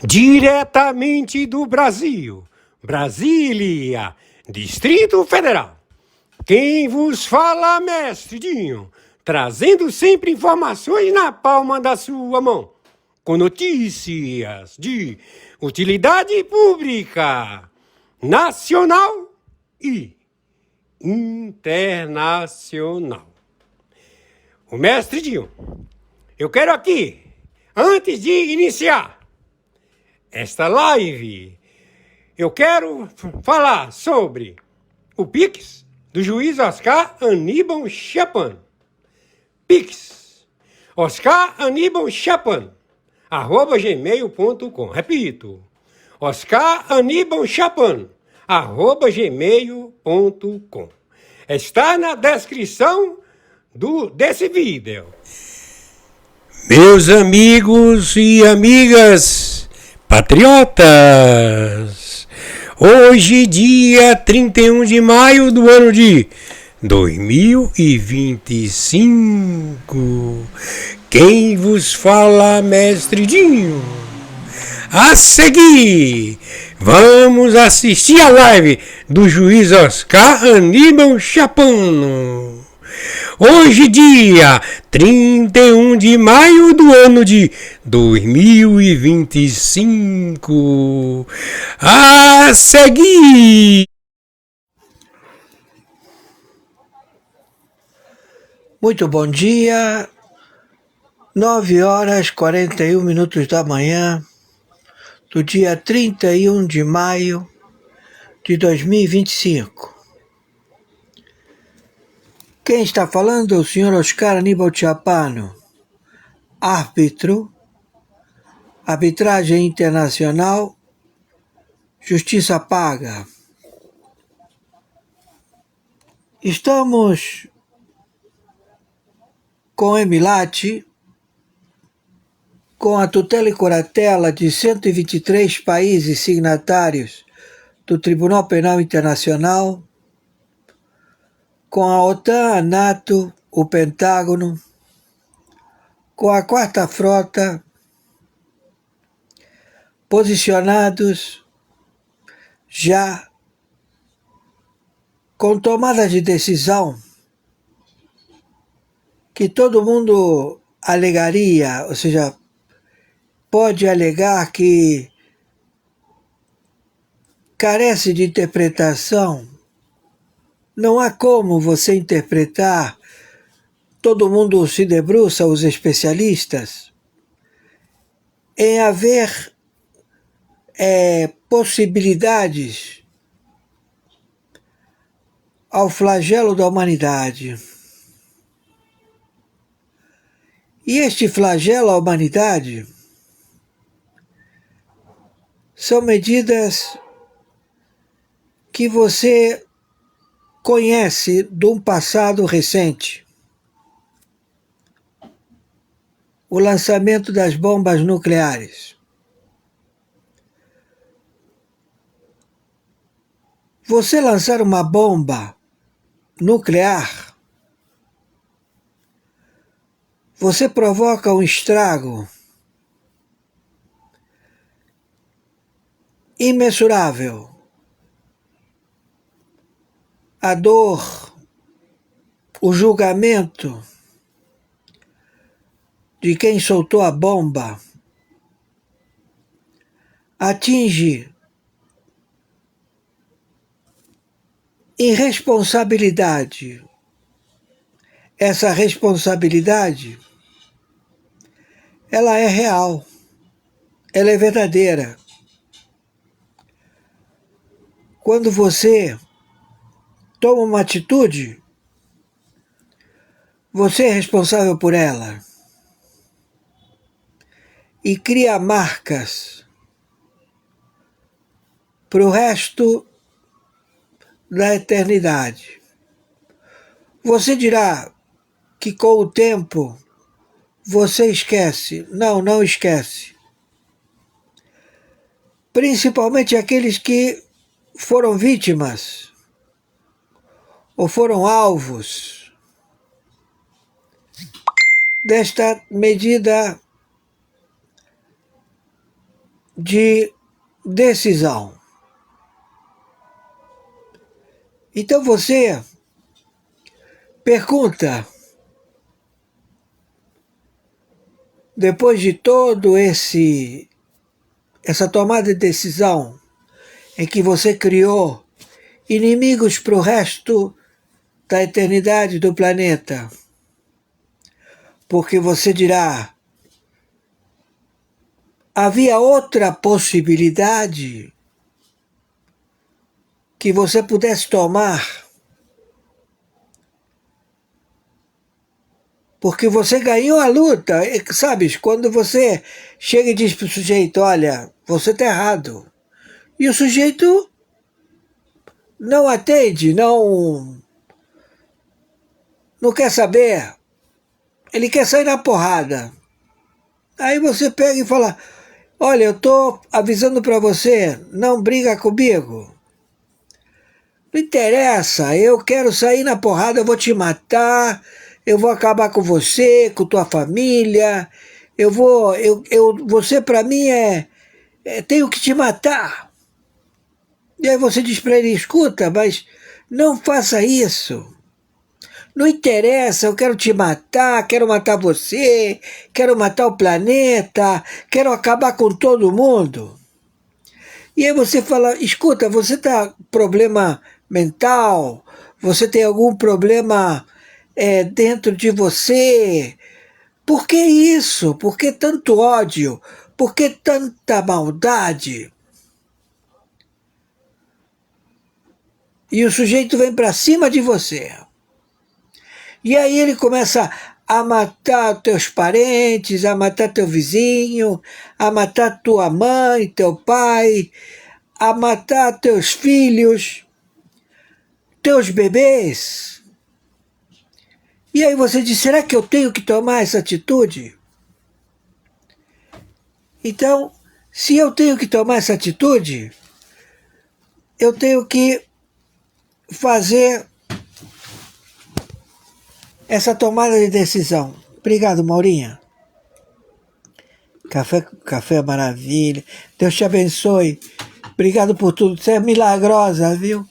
Diretamente do Brasil, Brasília, Distrito Federal. Quem vos fala, mestre Dinho, trazendo sempre informações na palma da sua mão, com notícias de utilidade pública, nacional e internacional. O mestre Dinho, eu quero aqui, antes de iniciar esta live, eu quero falar sobre o Pix do juiz Oscar Aníbal Chapan. Pix, Oscar Aníbal Chapan, @gmail.com. Repito, Oscar Aníbal Chapan, @gmail.com. Está na descrição desse vídeo. Meus amigos e amigas patriotas, hoje, dia 31 de maio do ano de 2025, quem vos fala, mestre Dinho. A seguir, vamos assistir a live do juiz Oscar Aníbal Chapan. Hoje, dia 31 de maio do ano de 2025. A seguir. Muito bom dia. 9h41 da manhã do dia 31 de maio de 2025. Quem está falando é o senhor Oscar Aníbal Chapan, árbitro, arbitragem internacional, justiça paga. Estamos com Emilat, com a tutela e curatela de 123 países signatários do Tribunal Penal Internacional, com a OTAN, a NATO, o Pentágono, com a Quarta Frota, posicionados já com tomada de decisão que todo mundo alegaria, ou seja, pode alegar que carece de interpretação. Não há como você interpretar, todo mundo se debruça, os especialistas, em haver possibilidades ao flagelo da humanidade. E este flagelo à humanidade são medidas que você conhece de um passado recente. O lançamento das bombas nucleares. Você lançar uma bomba nuclear, você provoca um estrago imensurável. A dor, o julgamento de quem soltou a bomba atinge irresponsabilidade. Essa responsabilidade, ela é real, ela é verdadeira. Quando você toma uma atitude, você é responsável por ela. E cria marcas para o resto da eternidade. Você dirá que com o tempo você esquece. Não, não esquece. Principalmente aqueles que foram vítimas ou foram alvos desta medida de decisão. Então você pergunta, depois de todo essa tomada de decisão em que você criou inimigos para o resto da eternidade do planeta, porque você dirá, havia outra possibilidade que você pudesse tomar, porque você ganhou a luta, sabe? Quando você chega e diz para o sujeito, olha, você está errado, e o sujeito não atende, não quer saber, ele quer sair na porrada. Aí você pega e fala, olha, eu estou avisando para você, não briga comigo. Não interessa, eu quero sair na porrada, eu vou te matar, eu vou acabar com você, com tua família, você para mim tenho que te matar. E aí você diz para ele, escuta, mas não faça isso. Não interessa, eu quero te matar, quero matar você, quero matar o planeta, quero acabar com todo mundo. E aí você fala, escuta, você está com problema mental, você tem algum problema dentro de você? Por que isso? Por que tanto ódio? Por que tanta maldade? E o sujeito vem para cima de você. E aí ele começa a matar teus parentes, a matar teu vizinho, a matar tua mãe, teu pai, a matar teus filhos, teus bebês. E aí você diz, será que eu tenho que tomar essa atitude? Então, se eu tenho que tomar essa atitude, eu tenho que fazer essa tomada de decisão. Obrigado, Maurinha. Café é maravilha. Deus te abençoe. Obrigado por tudo. Você é milagrosa, viu?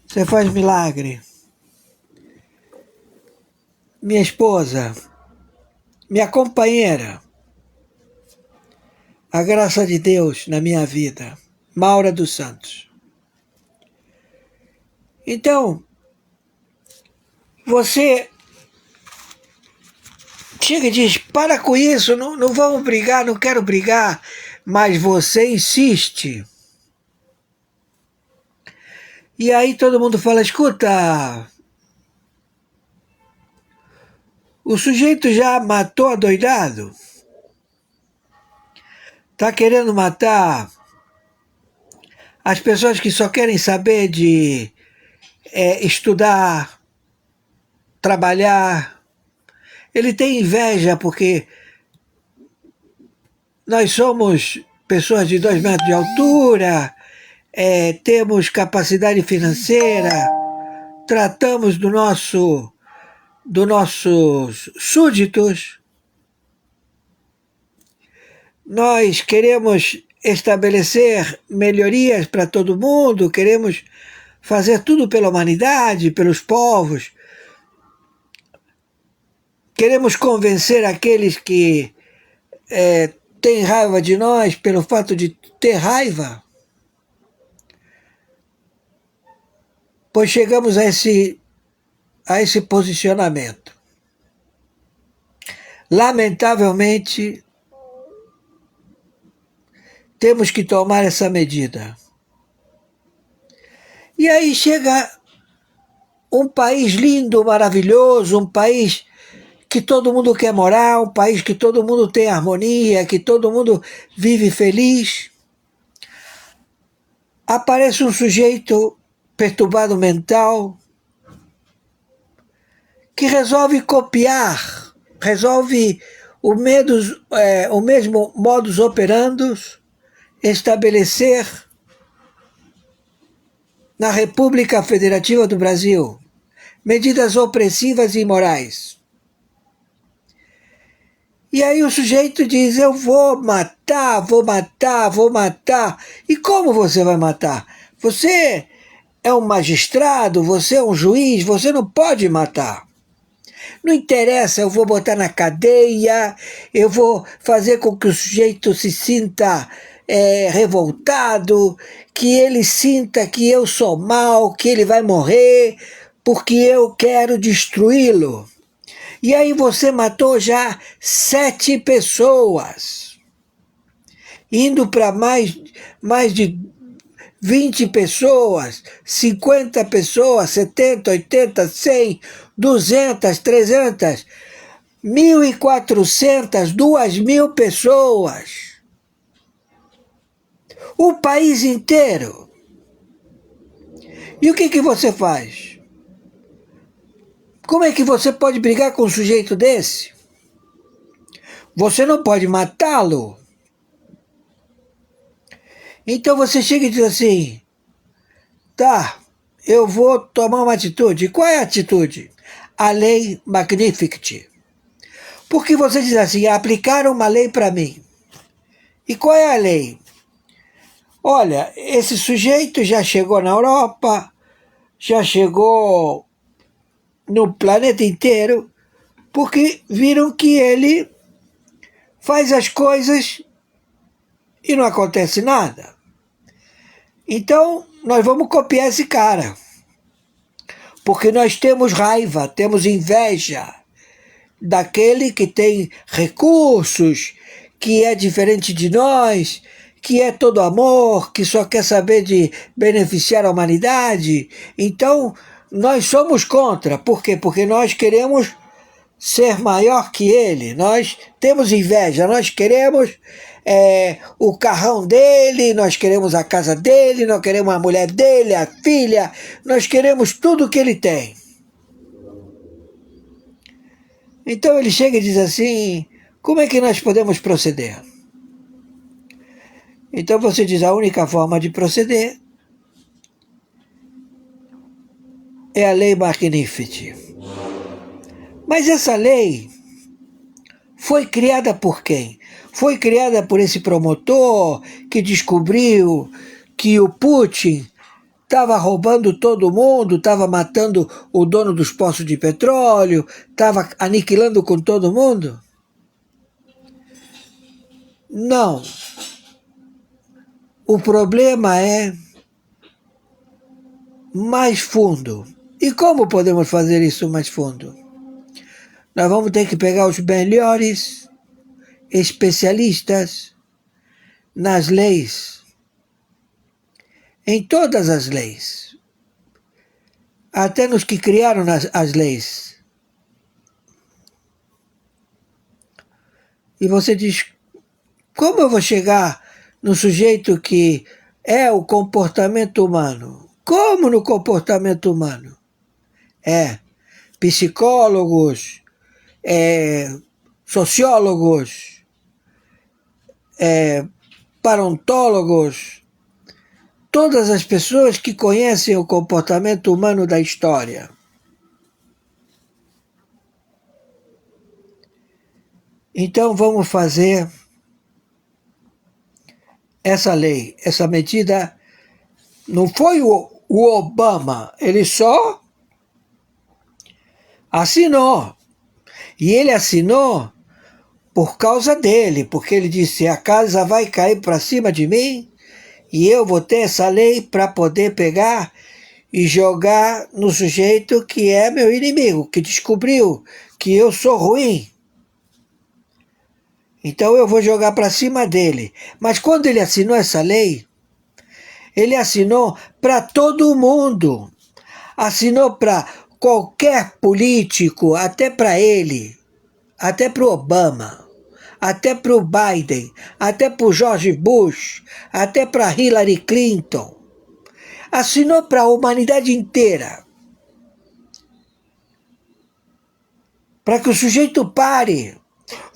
Você faz milagre. Minha esposa, minha companheira, a graça de Deus na minha vida, Maura dos Santos. Então, você chega e diz, para com isso, não vamos brigar, não quero brigar, mas você insiste. E aí todo mundo fala, escuta, o sujeito já matou adoidado? Está querendo matar as pessoas que só querem saber de estudar, trabalhar. Ele tem inveja porque nós somos pessoas de 2 metros de altura, temos capacidade financeira, tratamos dos nossos súditos. Nós queremos estabelecer melhorias para todo mundo, queremos fazer tudo pela humanidade, pelos povos. Queremos convencer aqueles que têm raiva de nós pelo fato de ter raiva. Pois chegamos a esse posicionamento. Lamentavelmente, temos que tomar essa medida. E aí chega um país lindo, maravilhoso, um país que todo mundo quer morar, um país que todo mundo tem harmonia, que todo mundo vive feliz. Aparece um sujeito perturbado mental que resolve copiar, resolve o mesmo modus operandi estabelecer na República Federativa do Brasil medidas opressivas e imorais. E aí o sujeito diz, eu vou matar, vou matar, vou matar. E como você vai matar? Você é um magistrado, você é um juiz, você não pode matar. Não interessa, eu vou botar na cadeia, eu vou fazer com que o sujeito se sinta revoltado, que ele sinta que eu sou mau, que ele vai morrer, porque eu quero destruí-lo. E aí você matou já 7 pessoas, indo para mais de 20 pessoas, 50 pessoas, 70, 80, 100, 200, 300, 1.400, 2.000 pessoas. O país inteiro. E o que você faz? Como é que você pode brigar com um sujeito desse? Você não pode matá-lo. Então você chega e diz assim, tá, eu vou tomar uma atitude. Qual é a atitude? A lei Magnificat. Porque você diz assim, aplicaram uma lei para mim. E qual é a lei? Olha, esse sujeito já chegou na Europa, já chegou no planeta inteiro, porque viram que ele faz as coisas e não acontece nada. Então, nós vamos copiar esse cara. Porque nós temos raiva, temos inveja daquele que tem recursos, que é diferente de nós, que é todo amor, que só quer saber de beneficiar a humanidade. Então, nós somos contra. Por quê? Porque nós queremos ser maior que ele. Nós temos inveja, nós queremos o carrão dele, nós queremos a casa dele, nós queremos a mulher dele, a filha, nós queremos tudo que ele tem. Então ele chega e diz assim, como é que nós podemos proceder? Então você diz, a única forma de proceder é a lei Magnificat. Mas essa lei foi criada por quem? Foi criada por esse promotor que descobriu que o Putin estava roubando todo mundo, estava matando o dono dos poços de petróleo, estava aniquilando com todo mundo? Não. O problema é mais fundo. E como podemos fazer isso mais fundo? Nós vamos ter que pegar os melhores especialistas nas leis, em todas as leis, até nos que criaram as leis. E você diz, como eu vou chegar no sujeito que é o comportamento humano? Como no comportamento humano? Psicólogos, sociólogos, paleontólogos, todas as pessoas que conhecem o comportamento humano da história. Então vamos fazer essa lei, essa medida. Não foi o Obama, ele só assinou. E ele assinou por causa dele, porque ele disse, a casa vai cair para cima de mim e eu vou ter essa lei para poder pegar e jogar no sujeito que é meu inimigo, que descobriu que eu sou ruim. Então eu vou jogar para cima dele. Mas quando ele assinou essa lei, ele assinou para todo mundo. Assinou para qualquer político, até para ele, até para o Obama, até para o Biden, até para o George Bush, até para Hillary Clinton. Assinou para a humanidade inteira. Para que o sujeito pare.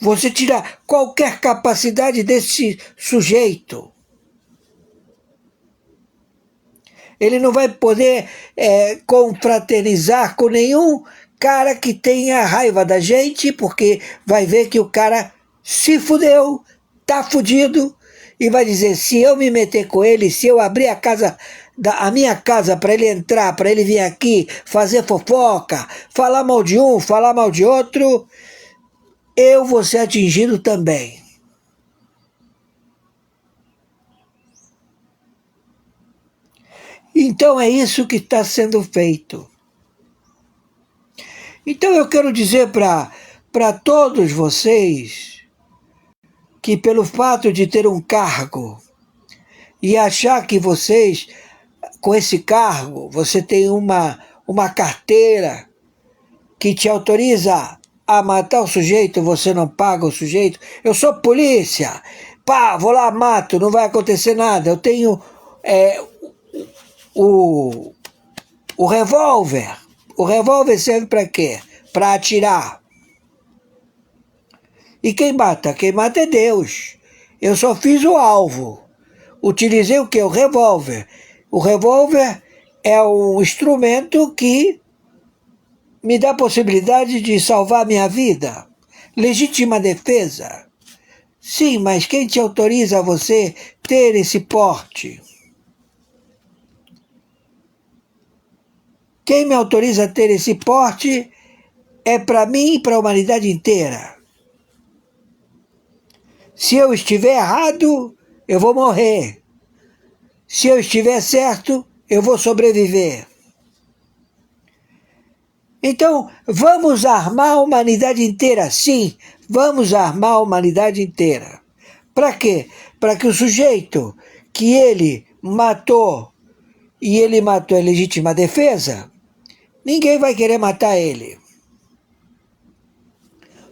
Você tira qualquer capacidade desse sujeito. Ele não vai poder confraternizar com nenhum cara que tenha raiva da gente, porque vai ver que o cara se fudeu, tá fudido, e vai dizer, se eu me meter com ele, se eu abrir a minha casa para ele entrar, para ele vir aqui, fazer fofoca, falar mal de um, falar mal de outro, eu vou ser atingido também. Então é isso que está sendo feito. Então eu quero dizer para todos vocês que pelo fato de ter um cargo e achar que vocês, com esse cargo, você tem uma carteira que te autoriza a matar o sujeito, você não paga o sujeito. Eu sou polícia, pá, vou lá, mato, não vai acontecer nada. Eu tenho o revólver. O revólver serve para quê? Para atirar. E quem mata? Quem mata é Deus. Eu só fiz o alvo. Utilizei o quê? O revólver. O revólver é um instrumento que me dá a possibilidade de salvar minha vida. Legítima defesa. Sim, mas quem te autoriza a você ter esse porte? Quem me autoriza a ter esse porte é para mim e para a humanidade inteira. Se eu estiver errado, eu vou morrer. Se eu estiver certo, eu vou sobreviver. Então, vamos armar a humanidade inteira. Sim, vamos armar a humanidade inteira. Para quê? Para que o sujeito que ele matou, e ele matou em legítima defesa, ninguém vai querer matar ele.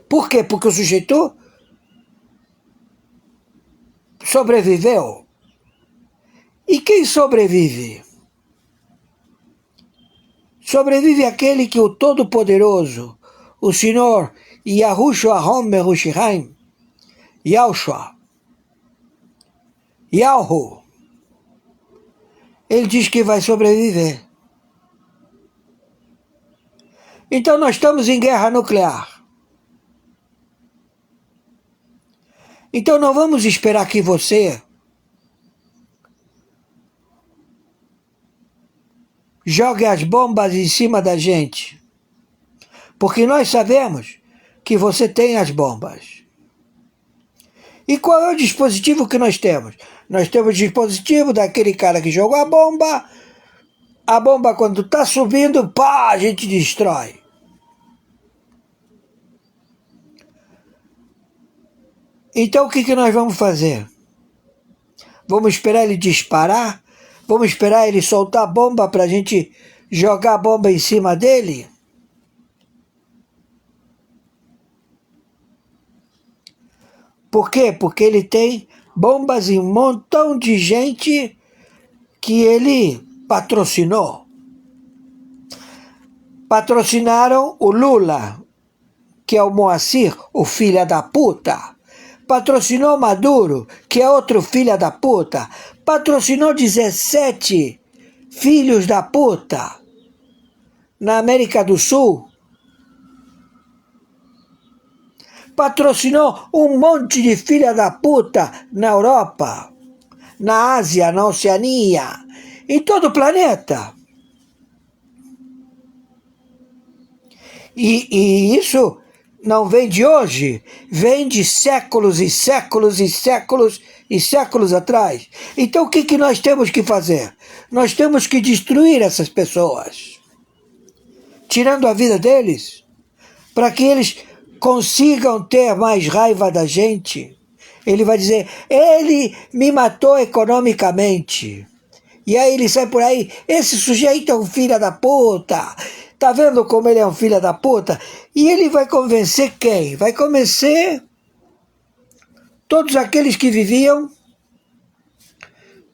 Por quê? Porque o sujeito sobreviveu. E quem sobrevive? Sobrevive aquele que o Todo-Poderoso, o Senhor Yahushua HaMashiach, Yahushua, Yahu, ele diz que vai sobreviver. Então nós estamos em guerra nuclear. Então não vamos esperar que você jogue as bombas em cima da gente, porque nós sabemos que você tem as bombas. E qual é o dispositivo que nós temos? Nós temos o dispositivo daquele cara que jogou a bomba quando está subindo, pá, a gente destrói. Então o que nós vamos fazer? Vamos esperar ele disparar? Vamos esperar ele soltar a bomba para a gente jogar a bomba em cima dele? Por quê? Porque ele tem bombas em um montão de gente que ele patrocinou. Patrocinaram o Lula, que é o Moacir, o filho da puta. Patrocinou Maduro, que é outro filho da puta. Patrocinou 17 filhos da puta na América do Sul. Patrocinou um monte de filha da puta na Europa, na Ásia, na Oceania, em todo o planeta. E isso não vem de hoje, vem de séculos e séculos e séculos e séculos atrás. Então o que nós temos que fazer? Nós temos que destruir essas pessoas, tirando a vida deles, para que eles consigam ter mais raiva da gente. Ele vai dizer, ele me matou economicamente. E aí ele sai por aí, esse sujeito é um filho da puta. Tá vendo como ele é um filho da puta? E ele vai convencer quem? Vai convencer todos aqueles que viviam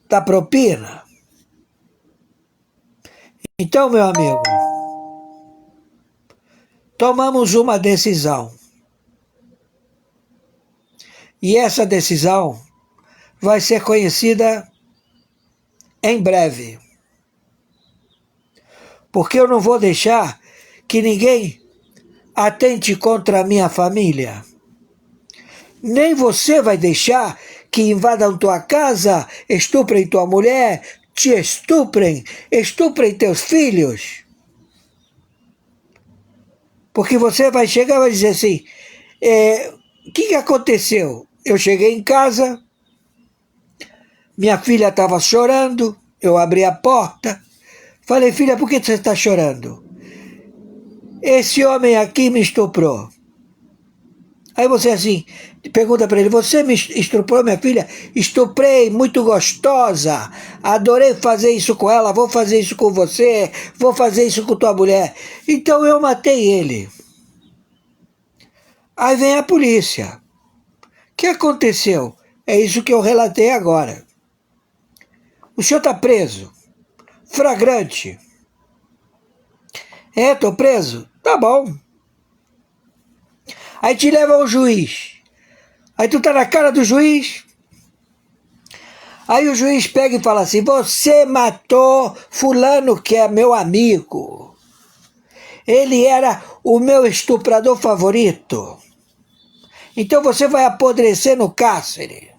da propina. Então, meu amigo, tomamos uma decisão. E essa decisão vai ser conhecida em breve. Porque eu não vou deixar que ninguém atente contra a minha família. Nem você vai deixar que invadam tua casa, estuprem tua mulher, te estuprem teus filhos. Porque você vai chegar e vai dizer assim, o que aconteceu? Eu cheguei em casa, minha filha estava chorando, eu abri a porta, falei, filha, por que você está chorando? Esse homem aqui me estuprou. Aí você assim, pergunta para ele, você me estuprou, minha filha? Estuprei, muito gostosa, adorei fazer isso com ela, vou fazer isso com você, vou fazer isso com tua mulher. Então eu matei ele. Aí vem a polícia. O que aconteceu? É isso que eu relatei agora. O senhor está preso. Flagrante. Estou preso? Tá bom. Aí te leva ao juiz. Aí tu tá na cara do juiz. Aí o juiz pega e fala assim, você matou fulano que é meu amigo. Ele era o meu estuprador favorito. Então você vai apodrecer no cárcere.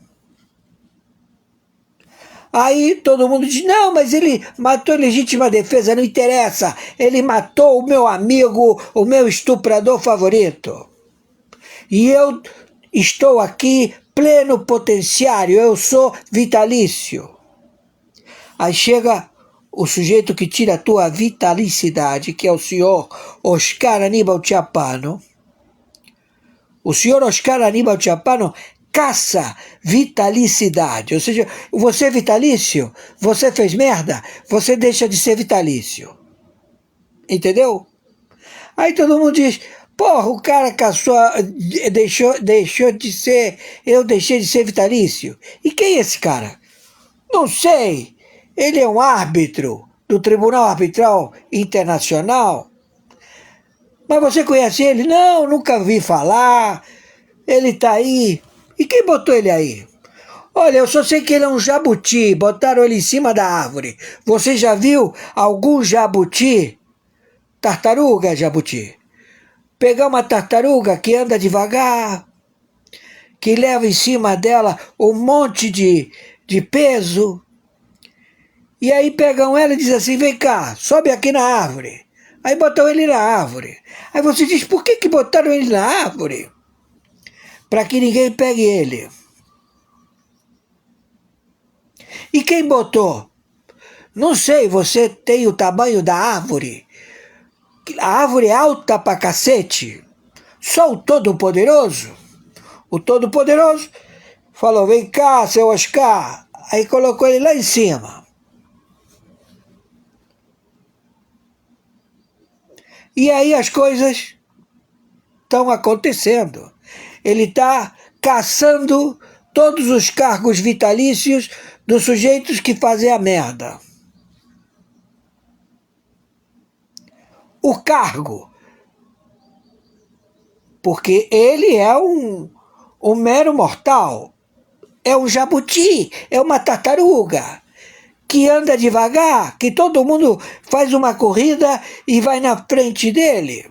Aí todo mundo diz, não, mas ele matou em legítima defesa, não interessa. Ele matou o meu amigo, o meu estuprador favorito. E eu estou aqui pleno potenciário, eu sou vitalício. Aí chega o sujeito que tira a tua vitalicidade, que é o senhor Oscar Aníbal Chapano. O senhor Oscar Aníbal Chapano caça vitalicidade, ou seja, você é vitalício, você fez merda, você deixa de ser vitalício. Entendeu? Aí todo mundo diz, porra, o cara caçou, deixou de ser, eu deixei de ser vitalício. E quem é esse cara? Não sei. Ele é um árbitro do Tribunal Arbitral Internacional. Mas você conhece ele? Não, nunca vi falar. Ele está aí. E quem botou ele aí? Olha, eu só sei que ele é um jabuti. Botaram ele em cima da árvore. Você já viu algum jabuti? Tartaruga, jabuti. Pegar uma tartaruga que anda devagar, que leva em cima dela um monte de peso, e aí pegam ela e dizem assim, vem cá, sobe aqui na árvore. Aí botam ele na árvore. Aí você diz, por que botaram ele na árvore? Para que ninguém pegue ele. E quem botou? Não sei, você tem o tamanho da árvore. A árvore é alta pra cacete. Só o Todo-Poderoso. O Todo-Poderoso falou, vem cá, seu Oscar. Aí colocou ele lá em cima. E aí as coisas estão acontecendo. Ele está caçando todos os cargos vitalícios dos sujeitos que fazem a merda. O cargo. Porque ele é um mero mortal. É um jabuti, é uma tartaruga, que anda devagar, que todo mundo faz uma corrida e vai na frente dele.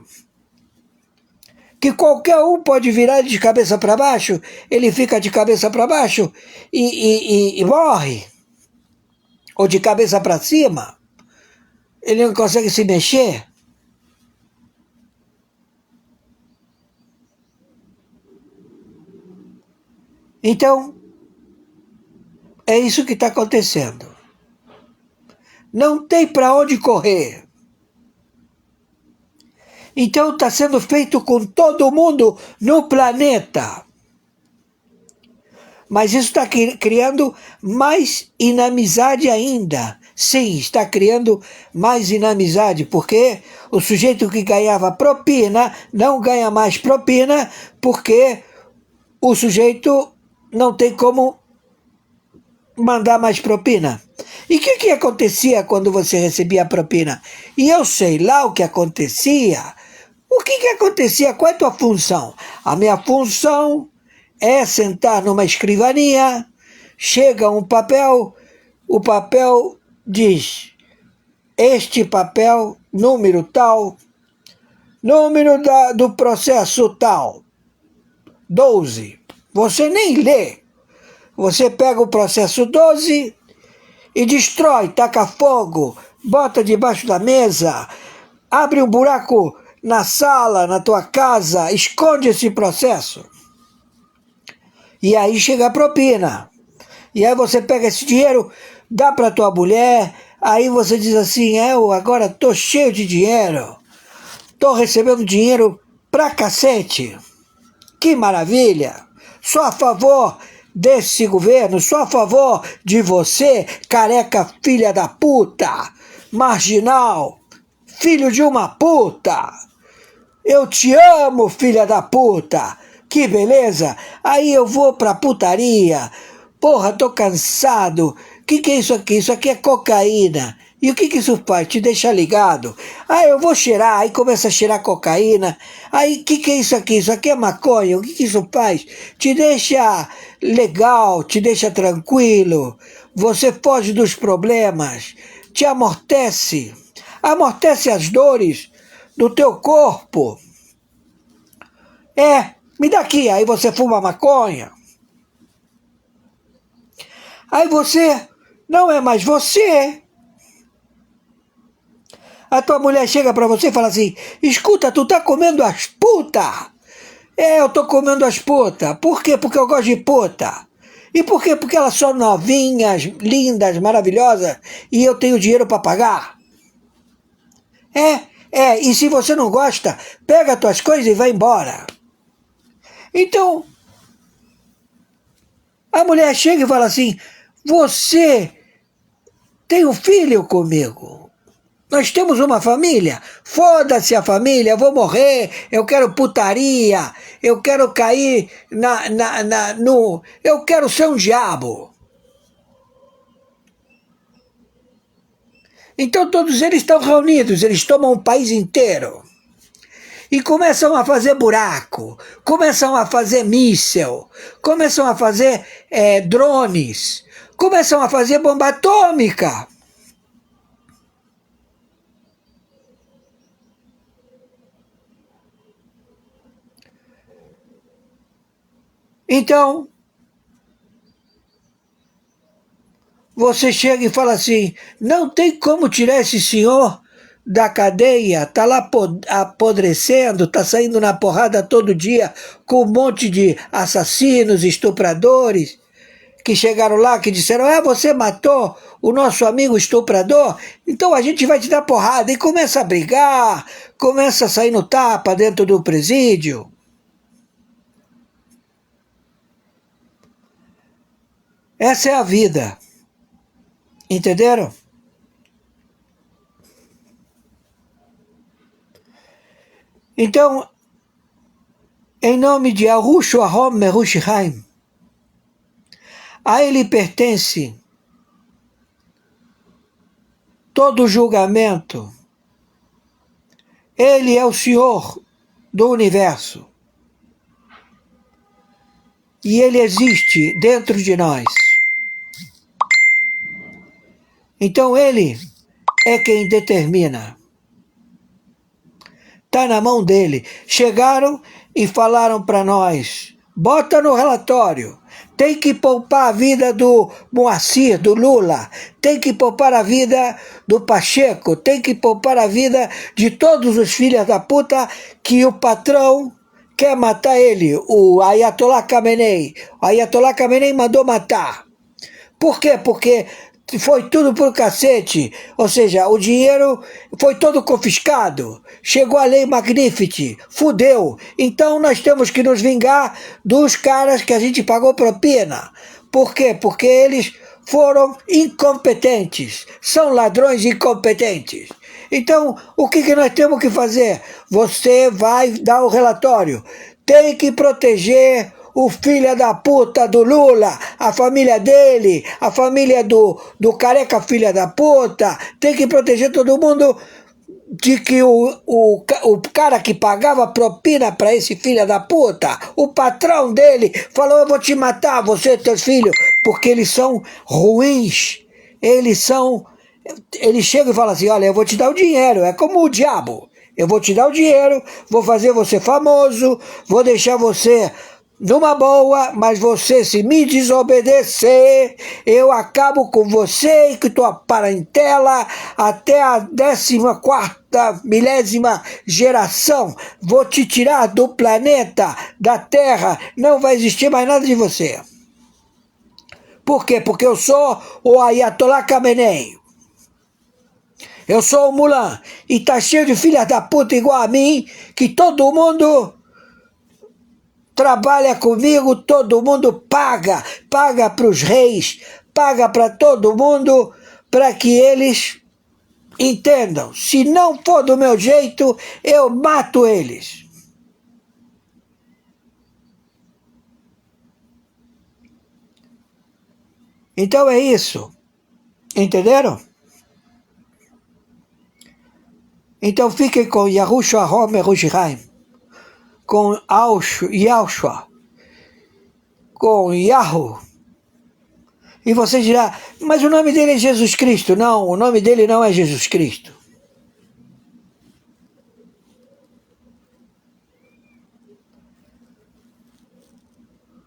Que qualquer um pode virar de cabeça para baixo, ele fica de cabeça para baixo e morre. Ou de cabeça para cima, ele não consegue se mexer. Então, é isso que está acontecendo. Não tem para onde correr. Então está sendo feito com todo mundo no planeta. Mas isso está criando mais inamizade ainda. Sim, está criando mais inamizade, porque o sujeito que ganhava propina não ganha mais propina, porque o sujeito não tem como mandar mais propina. E o que acontecia quando você recebia a propina? E eu sei lá o que acontecia. O que acontecia? Qual é a tua função? A minha função é sentar numa escrivaninha, chega um papel, o papel diz, este papel, número tal, número do processo tal, 12. Você nem lê. Você pega o processo 12 e destrói, taca fogo, bota debaixo da mesa, abre um buraco na sala, na tua casa, esconde esse processo. E aí chega a propina. E aí você pega esse dinheiro, dá para tua mulher, aí você diz assim, eu agora tô cheio de dinheiro, tô recebendo dinheiro pra cacete. Que maravilha! Sou a favor desse governo, sou a favor de você, careca filha da puta, marginal, filho de uma puta. Eu te amo, filha da puta. Que beleza! Aí eu vou pra putaria. Porra, tô cansado. Que é isso aqui? Isso aqui é cocaína. E o que isso faz? Te deixa ligado. Aí eu vou cheirar, aí começa a cheirar cocaína. Aí que é isso aqui? Isso aqui é maconha. O que isso faz? Te deixa legal, te deixa tranquilo. Você foge dos problemas. Te amortece. Amortece as dores do teu corpo. Me dá aqui. Aí você fuma maconha. Aí você não é mais você. A tua mulher chega pra você e fala assim, escuta, tu tá comendo as putas? Eu tô comendo as putas. Por quê? Porque eu gosto de puta. E por quê? Porque elas são novinhas, lindas, maravilhosas, e eu tenho dinheiro pra pagar. E se você não gosta, pega as tuas coisas e vai embora. Então, a mulher chega e fala assim, você tem um filho comigo. Nós temos uma família. Foda-se a família, eu vou morrer, eu quero putaria, eu quero cair eu quero ser um diabo. Então todos eles estão reunidos, eles tomam o país inteiro. E começam a fazer buraco, começam a fazer míssel, começam a fazer drones, começam a fazer bomba atômica. Então, você chega e fala assim, não tem como tirar esse senhor da cadeia, tá lá apodrecendo, tá saindo na porrada todo dia com um monte de assassinos, estupradores, que chegaram lá, que disseram, você matou o nosso amigo estuprador, então a gente vai te dar porrada, e começa a brigar, começa a sair no tapa dentro do presídio. Essa é a vida. Entenderam? Então, em nome de Arush Ahom Merush Haim, a ele pertence todo julgamento. Ele é o Senhor do universo. E ele existe dentro de nós. Então ele é quem determina. Está na mão dele. Chegaram e falaram para nós, bota no relatório, tem que poupar a vida do Moacir, do Lula, tem que poupar a vida do Pacheco, tem que poupar a vida de todos os filhos da puta que o patrão quer matar ele, o Ayatollah Khamenei. O Ayatollah Khamenei mandou matar. Por quê? Porque foi tudo por cacete, ou seja, o dinheiro foi todo confiscado, chegou a lei Magnificent, fudeu, então nós temos que nos vingar dos caras que a gente pagou propina. Por quê? Porque eles foram incompetentes, são ladrões incompetentes. Então, o que nós temos que fazer? Você vai dar o relatório, tem que proteger o filho da puta do Lula, a família dele, a família do careca filha da puta, tem que proteger todo mundo de que o cara que pagava propina para esse filho da puta, o patrão dele, falou, eu vou te matar, você e teus filhos, porque eles são ruins, eles chegam e falam assim, olha, eu vou te dar o dinheiro, é como o diabo, eu vou te dar o dinheiro, vou fazer você famoso, vou deixar você numa boa, mas você, se me desobedecer, eu acabo com você e com tua parentela até a 14ª, milésima geração. Vou te tirar do planeta, da Terra, não vai existir mais nada de você. Por quê? Porque eu sou o Ayatollah Khamenei. Eu sou o Mulan. E tá cheio de filhas da puta igual a mim, que todo mundo trabalha comigo, todo mundo paga para os reis, paga para todo mundo, para que eles entendam. Se não for do meu jeito, eu mato eles. Então é isso. Entenderam? Então fiquem com Yahushua HaMashiach, com Yahushua, com Yahu. E você dirá, mas o nome dele é Jesus Cristo. Não, o nome dele não é Jesus Cristo.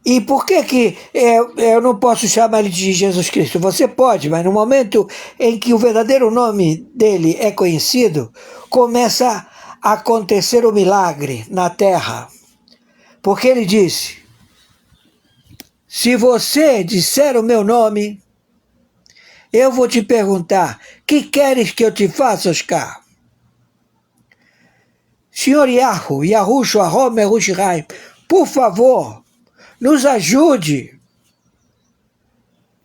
E por que eu não posso chamar ele de Jesus Cristo? Você pode, mas no momento em que o verdadeiro nome dele é conhecido, começa a acontecer o milagre na terra. Porque ele disse, se você disser o meu nome, eu vou te perguntar, que queres que eu te faça, Oscar? Senhor Yahushua HaMashiach, por favor, nos ajude.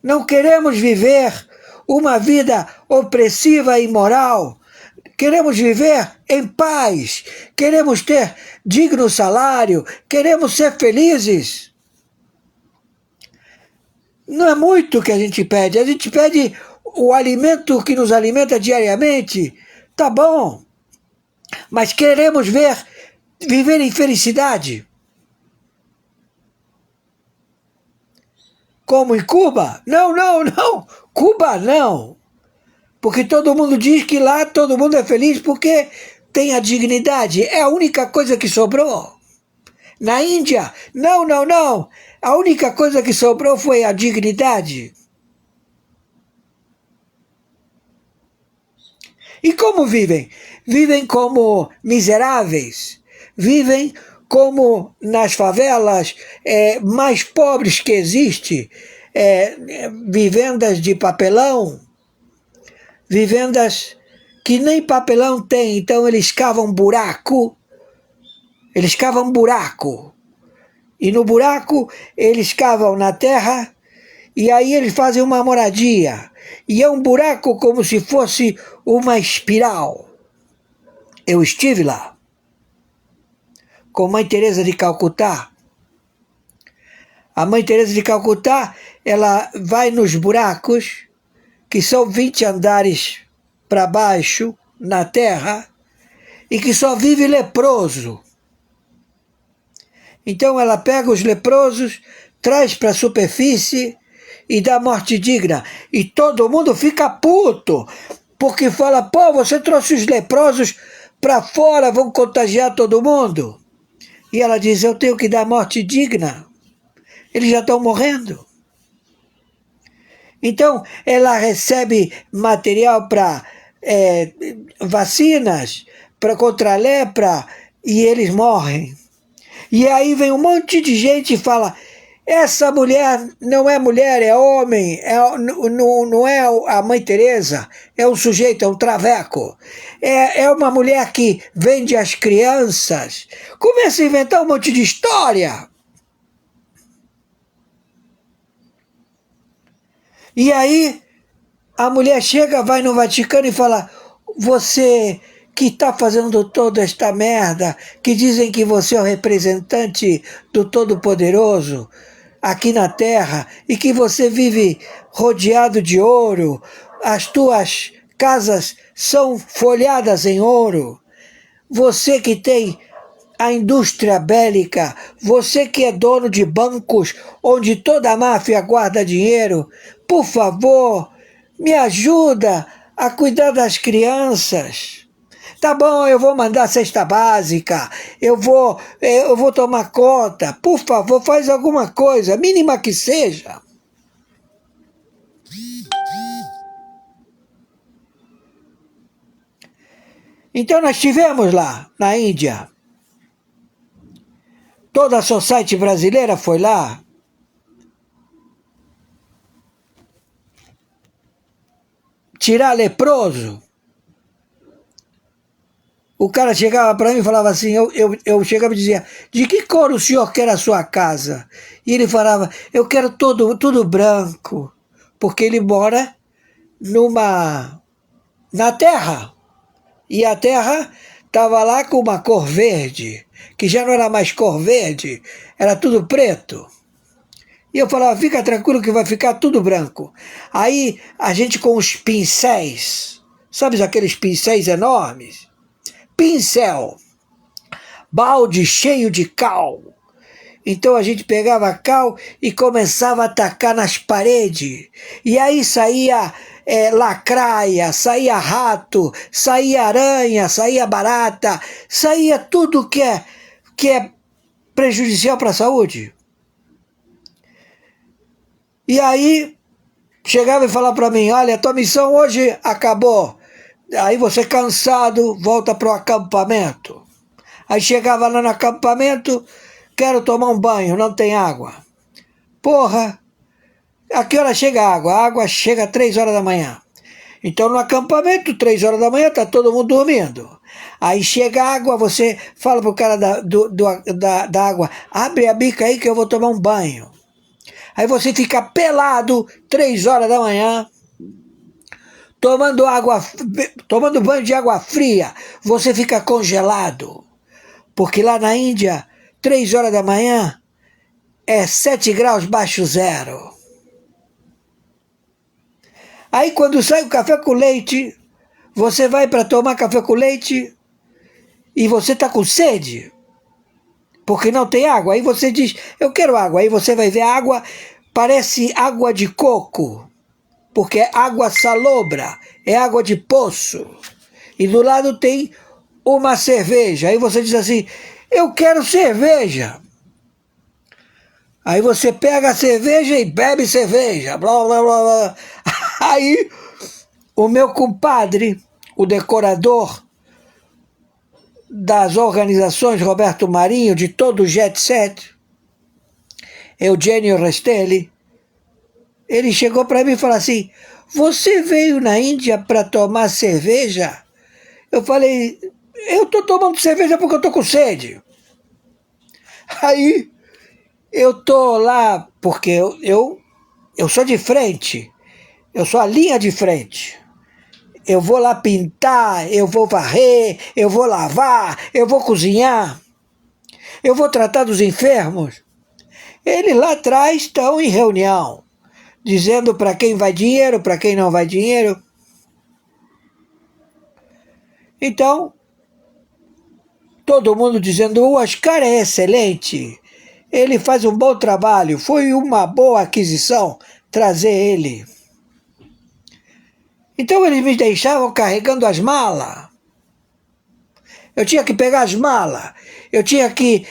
Não queremos viver uma vida opressiva e imoral. Queremos viver em paz. Queremos ter digno salário. Queremos ser felizes. Não é muito que a gente pede. A gente pede o alimento que nos alimenta diariamente. Tá bom. Mas queremos viver em felicidade. Como em Cuba? Não, não, não. Cuba não. Porque todo mundo diz que lá todo mundo é feliz porque tem a dignidade. É a única coisa que sobrou. Na Índia, não, não, não. A única coisa que sobrou foi a dignidade. E como vivem? Vivem como miseráveis. Vivem como nas favelas mais pobres que existe, vivendas de papelão, vivendas que nem papelão tem, então eles cavam buraco, e no buraco eles cavam na terra, e aí eles fazem uma moradia, e é um buraco como se fosse uma espiral. Eu estive lá, com Mãe Teresa de Calcutá. A Mãe Teresa de Calcutá, ela vai nos buracos, que são 20 andares para baixo, na terra, e que só vive leproso. Então ela pega os leprosos, traz para a superfície e dá morte digna. E todo mundo fica puto, porque fala, pô, você trouxe os leprosos para fora, vão contagiar todo mundo. E ela diz, eu tenho que dar morte digna. Eles já estão morrendo. Então, ela recebe material para vacinas, contra a lepra, e eles morrem. E aí vem um monte de gente e fala, essa mulher não é mulher, é homem, não é a Mãe Teresa, é um sujeito, é um traveco, é uma mulher que vende as crianças. Começa a inventar um monte de história. E aí a mulher chega, vai no Vaticano e fala, você que está fazendo toda esta merda, que dizem que você é o representante do Todo-Poderoso aqui na Terra e que você vive rodeado de ouro, as tuas casas são folhadas em ouro, você que tem a indústria bélica, você que é dono de bancos onde toda a máfia guarda dinheiro, por favor, me ajuda a cuidar das crianças. Tá bom, eu vou mandar cesta básica, eu vou tomar conta. Por favor, faz alguma coisa, mínima que seja. Então nós estivemos lá, na Índia. Toda a society brasileira foi lá. Tirar leproso. O cara chegava para mim e falava assim, eu chegava e dizia, de que cor o senhor quer a sua casa? E ele falava, eu quero tudo branco, porque ele mora na terra. E a terra estava lá com uma cor verde, que já não era mais cor verde, era tudo preto. E eu falava, fica tranquilo que vai ficar tudo branco. Aí a gente com os pincéis, sabe aqueles pincéis enormes? Pincel, balde cheio de cal. Então a gente pegava cal e começava a atacar nas paredes. E aí saía lacraia, saía rato, saía aranha, saía barata, saía tudo que é prejudicial para a saúde. E aí chegava e falava para mim, olha, a tua missão hoje acabou. Aí você cansado, volta para o acampamento. Aí chegava lá no acampamento, quero tomar um banho, não tem água. Porra, a que hora chega a água? A água chega às 3 horas da manhã. Então no acampamento, 3 horas da manhã, está todo mundo dormindo. Aí chega a água, você fala pro cara da água, abre a bica aí que eu vou tomar um banho. Aí você fica pelado, 3 horas da manhã, tomando banho de água fria, você fica congelado. Porque lá na Índia, 3 horas da manhã, é 7 graus baixo zero. Aí quando sai o café com leite, você vai para tomar café com leite e você está com sede, porque não tem água. Aí você diz, eu quero água. Aí você vai ver a água, parece água de coco, porque é água salobra, é água de poço. E do lado tem uma cerveja. Aí você diz assim, eu quero cerveja. Aí você pega a cerveja e bebe cerveja. Blá, blá, blá, blá. Aí o meu compadre, o decorador das organizações Roberto Marinho, de todo o Jet Set, Eugênio Restelli, ele chegou para mim e falou assim, você veio na Índia para tomar cerveja? Eu falei, eu estou tomando cerveja porque eu estou com sede. Aí eu estou lá porque eu sou de frente, eu sou a linha de frente. Eu vou lá pintar, eu vou varrer, eu vou lavar, eu vou cozinhar, eu vou tratar dos enfermos. Eles lá atrás estão em reunião, dizendo para quem vai dinheiro, para quem não vai dinheiro. Então, todo mundo dizendo, o Oscar é excelente, ele faz um bom trabalho, foi uma boa aquisição trazer ele. Então eles me deixavam carregando as malas. Eu tinha que pegar as malas. Eu tinha que...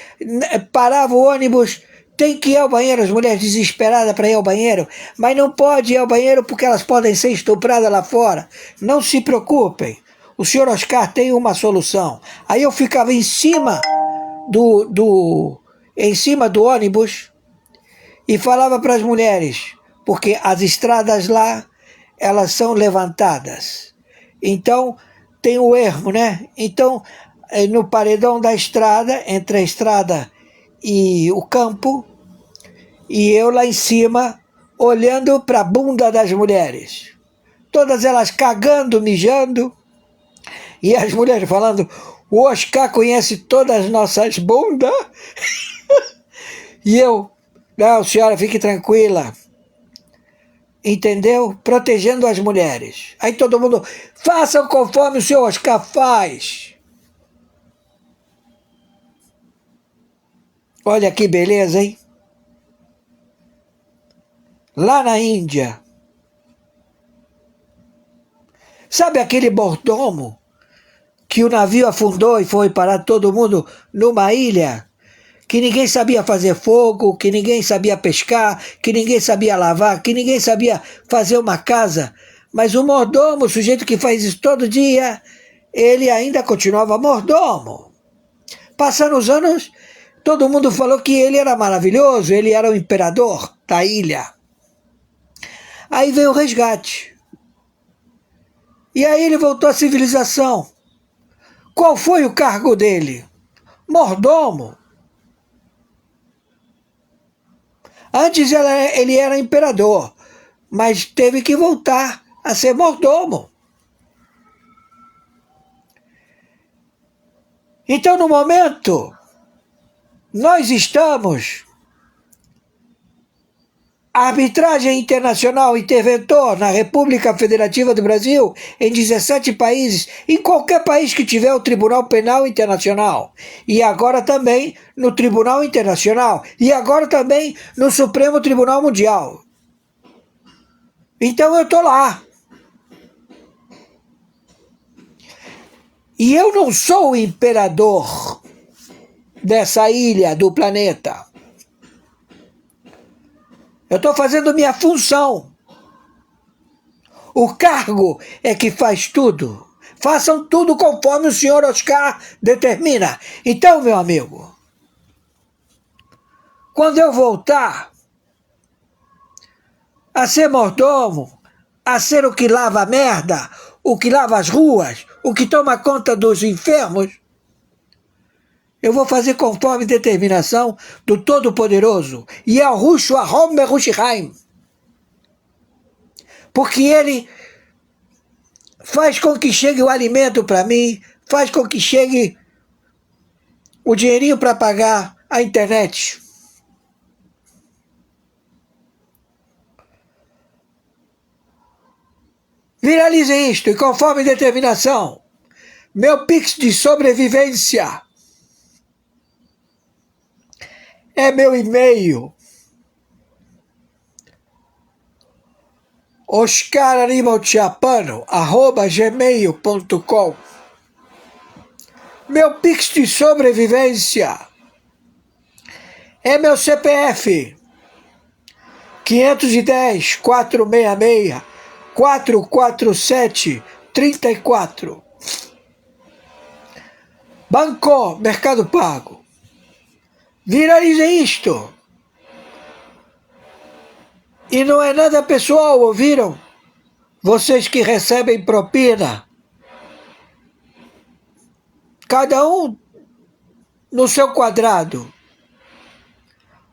Parava o ônibus, tem que ir ao banheiro. As mulheres desesperadas para ir ao banheiro. Mas não pode ir ao banheiro porque elas podem ser estupradas lá fora. Não se preocupem. O senhor Oscar tem uma solução. Aí eu ficava em cima em cima do ônibus e falava para as mulheres, porque as estradas lá, elas são levantadas. Então, tem o ermo, né? Então, no paredão da estrada, entre a estrada e o campo, e eu lá em cima, olhando para a bunda das mulheres. Todas elas cagando, mijando, e as mulheres falando, o Oscar conhece todas as nossas bundas. E eu, não, senhora, fique tranquila. Entendeu? Protegendo as mulheres. Aí todo mundo, façam conforme o senhor Oscar faz. Olha que beleza, hein? Lá na Índia. Sabe aquele mordomo que o navio afundou e foi parar todo mundo numa ilha, que ninguém sabia fazer fogo, que ninguém sabia pescar, que ninguém sabia lavar, que ninguém sabia fazer uma casa. Mas o mordomo, o sujeito que faz isso todo dia, ele ainda continuava mordomo. Passando os anos, todo mundo falou que ele era maravilhoso, ele era o imperador da ilha. Aí veio o resgate. E aí ele voltou à civilização. Qual foi o cargo dele? Mordomo. Antes ele era imperador, mas teve que voltar a ser mordomo. Então, no momento, nós estamos... A arbitragem internacional interventor na República Federativa do Brasil, em 17 países, em qualquer país que tiver o Tribunal Penal Internacional, e agora também no Tribunal Internacional, e agora também no Supremo Tribunal Mundial. Então eu estou lá. E eu não sou o imperador dessa ilha do planeta. Eu estou fazendo minha função. O cargo é que faz tudo. Façam tudo conforme o senhor Oscar determina. Então, meu amigo, quando eu voltar a ser mordomo, a ser o que lava a merda, o que lava as ruas, o que toma conta dos enfermos, eu vou fazer conforme determinação do Todo-Poderoso, Yahushua HaMashiach, porque ele faz com que chegue o alimento para mim, faz com que chegue o dinheirinho para pagar a internet. Viralizem isto e conforme determinação, meu Pix de sobrevivência é meu e-mail, oscaranimaltiapano@gmail.com. Meu Pix de sobrevivência é meu CPF, 510-466-447-34. Banco Mercado Pago. Viralizem isto. E não é nada pessoal, ouviram? Vocês que recebem propina. Cada um no seu quadrado.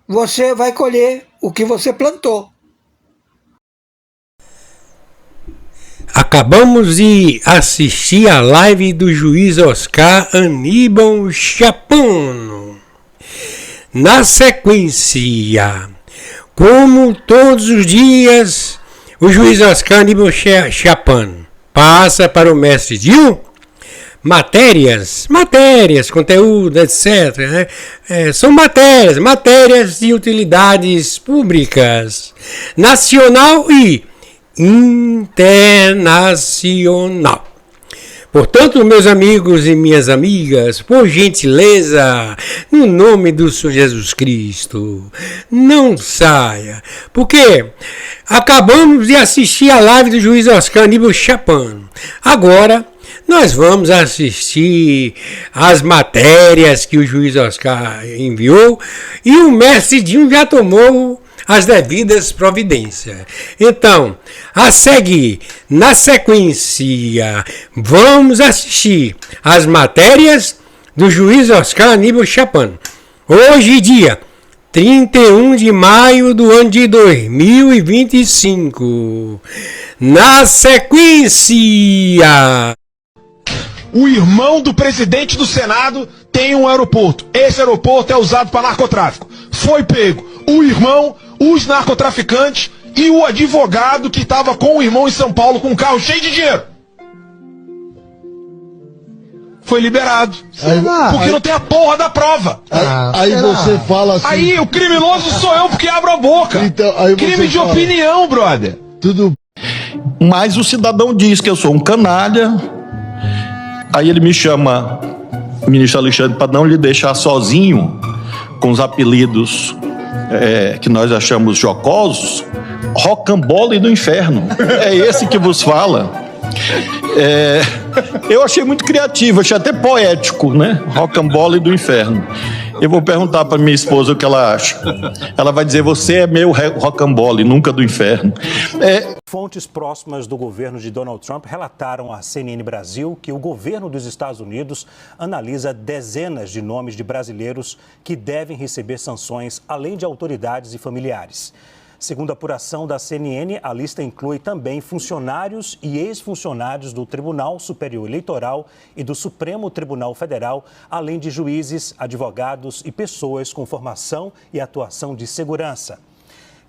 Você vai colher o que você plantou. Acabamos de assistir a live do juiz Oscar Aníbal Chapano. Na sequência, como todos os dias, o juiz Oscar Aníbal Chapano passa para o mestre Dil matérias, conteúdo, etc. Né? São matérias de utilidades públicas, nacional e internacional. Portanto, meus amigos e minhas amigas, por gentileza, no nome do Senhor Jesus Cristo, não saia, porque acabamos de assistir a live do juiz Oscar Aníbal Chapano. Agora, nós vamos assistir as matérias que o juiz Oscar enviou e o mestre Dinho já tomou as devidas providências. Então, a seguir, na sequência, vamos assistir as matérias do juiz Oscar Aníbal Chapano. Hoje, dia 31 de maio do ano de 2025. Na sequência... O irmão do presidente do Senado tem um aeroporto. Esse aeroporto é usado para narcotráfico. Foi pego o irmão, os narcotraficantes e o advogado que estava com o irmão em São Paulo com um carro cheio de dinheiro. Foi liberado. Porque não tem a porra da prova. Aí você fala assim... Aí o criminoso sou eu porque abro a boca. Então, aí crime de opinião, brother. Tudo. Mas o cidadão diz que eu sou um canalha, Aí ele me chama, ministro Alexandre, para não lhe deixar sozinho com os apelidos que nós achamos jocosos, Rocambole do Inferno. É esse que vos fala. Eu achei muito criativo, achei até poético, né? Rocambole do Inferno. Eu vou perguntar para minha esposa o que ela acha. Ela vai dizer, você é meu rocambole, nunca do inferno. Fontes próximas do governo de Donald Trump relataram à CNN Brasil que o governo dos Estados Unidos analisa dezenas de nomes de brasileiros que devem receber sanções, além de autoridades e familiares. Segundo a apuração da CNN, a lista inclui também funcionários e ex-funcionários do Tribunal Superior Eleitoral e do Supremo Tribunal Federal, além de juízes, advogados e pessoas com formação e atuação de segurança.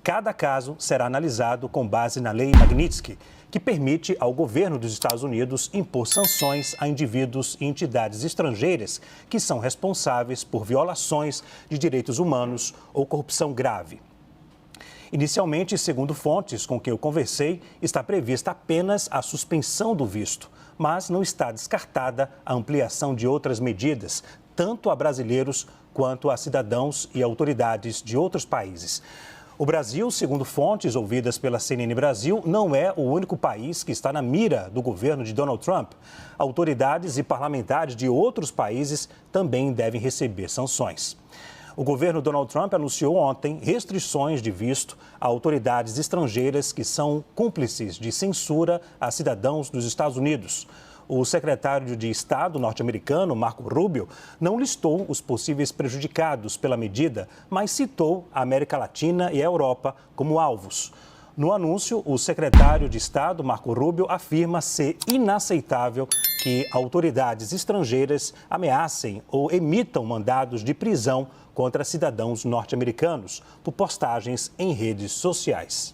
Cada caso será analisado com base na Lei Magnitsky, que permite ao governo dos Estados Unidos impor sanções a indivíduos e entidades estrangeiras que são responsáveis por violações de direitos humanos ou corrupção grave. Inicialmente, segundo fontes com quem eu conversei, está prevista apenas a suspensão do visto, mas não está descartada a ampliação de outras medidas, tanto a brasileiros quanto a cidadãos e autoridades de outros países. O Brasil, segundo fontes ouvidas pela CNN Brasil, não é o único país que está na mira do governo de Donald Trump. Autoridades e parlamentares de outros países também devem receber sanções. O governo Donald Trump anunciou ontem restrições de visto a autoridades estrangeiras que são cúmplices de censura a cidadãos dos Estados Unidos. O secretário de Estado norte-americano, Marco Rubio, não listou os possíveis prejudicados pela medida, mas citou a América Latina e a Europa como alvos. No anúncio, o secretário de Estado, Marco Rubio, afirma ser inaceitável que autoridades estrangeiras ameacem ou emitam mandados de prisão contra cidadãos norte-americanos por postagens em redes sociais.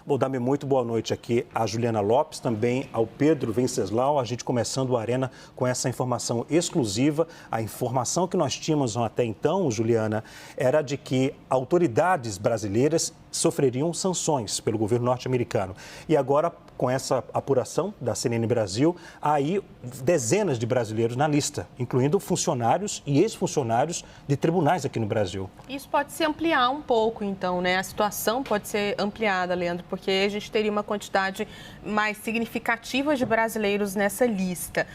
Vou dar muito boa noite aqui à Juliana Lopes, também ao Pedro Venceslau. A gente começando o Arena com essa informação exclusiva. A informação que nós tínhamos até então, Juliana, era de que autoridades brasileiras sofreriam sanções pelo governo norte-americano. E agora, com essa apuração da CNN Brasil, há aí dezenas de brasileiros na lista, incluindo funcionários e ex-funcionários de tribunais aqui no Brasil. Isso pode se ampliar um pouco, então, né? A situação pode ser ampliada, Leandro, porque a gente teria uma quantidade mais significativa de brasileiros nessa lista.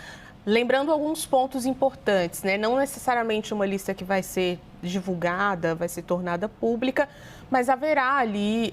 Lembrando alguns pontos importantes, né? Não necessariamente uma lista que vai ser divulgada, vai ser tornada pública, mas haverá ali,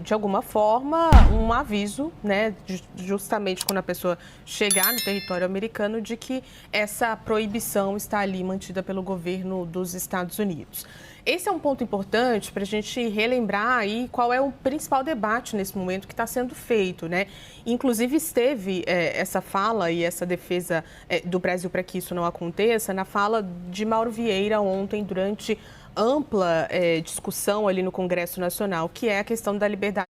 de alguma forma, um aviso, né, justamente quando a pessoa chegar no território americano, de que essa proibição está ali mantida pelo governo dos Estados Unidos. Esse é um ponto importante para a gente relembrar aí qual é o principal debate nesse momento que está sendo feito, né? Inclusive esteve essa fala e essa defesa do Brasil para que isso não aconteça na fala de Mauro Vieira ontem durante ampla discussão ali no Congresso Nacional, que é a questão da liberdade.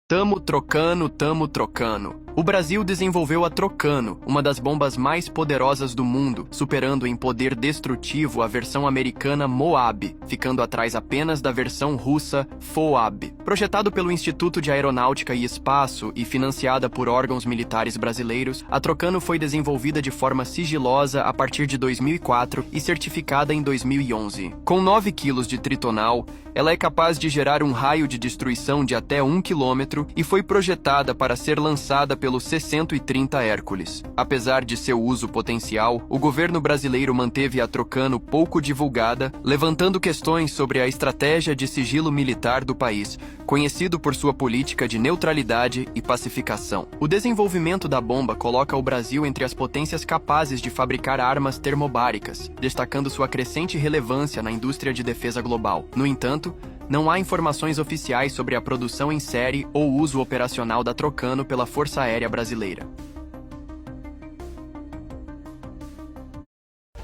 Tamo trocando. O Brasil desenvolveu a Trocano, uma das bombas mais poderosas do mundo, superando em poder destrutivo a versão americana Moab, ficando atrás apenas da versão russa Foab. Projetado pelo Instituto de Aeronáutica e Espaço e financiada por órgãos militares brasileiros, a Trocano foi desenvolvida de forma sigilosa a partir de 2004 e certificada em 2011. Com 9 quilos de tritonal, ela é capaz de gerar um raio de destruição de até 1 quilômetro e foi projetada para ser lançada pelo C-130 Hércules. Apesar de seu uso potencial, o governo brasileiro manteve a Trocano pouco divulgada, levantando questões sobre a estratégia de sigilo militar do país, conhecido por sua política de neutralidade e pacificação. O desenvolvimento da bomba coloca o Brasil entre as potências capazes de fabricar armas termobáricas, destacando sua crescente relevância na indústria de defesa global. No entanto, não há informações oficiais sobre a produção em série ou uso operacional da Trocano pela Força Aérea Brasileira.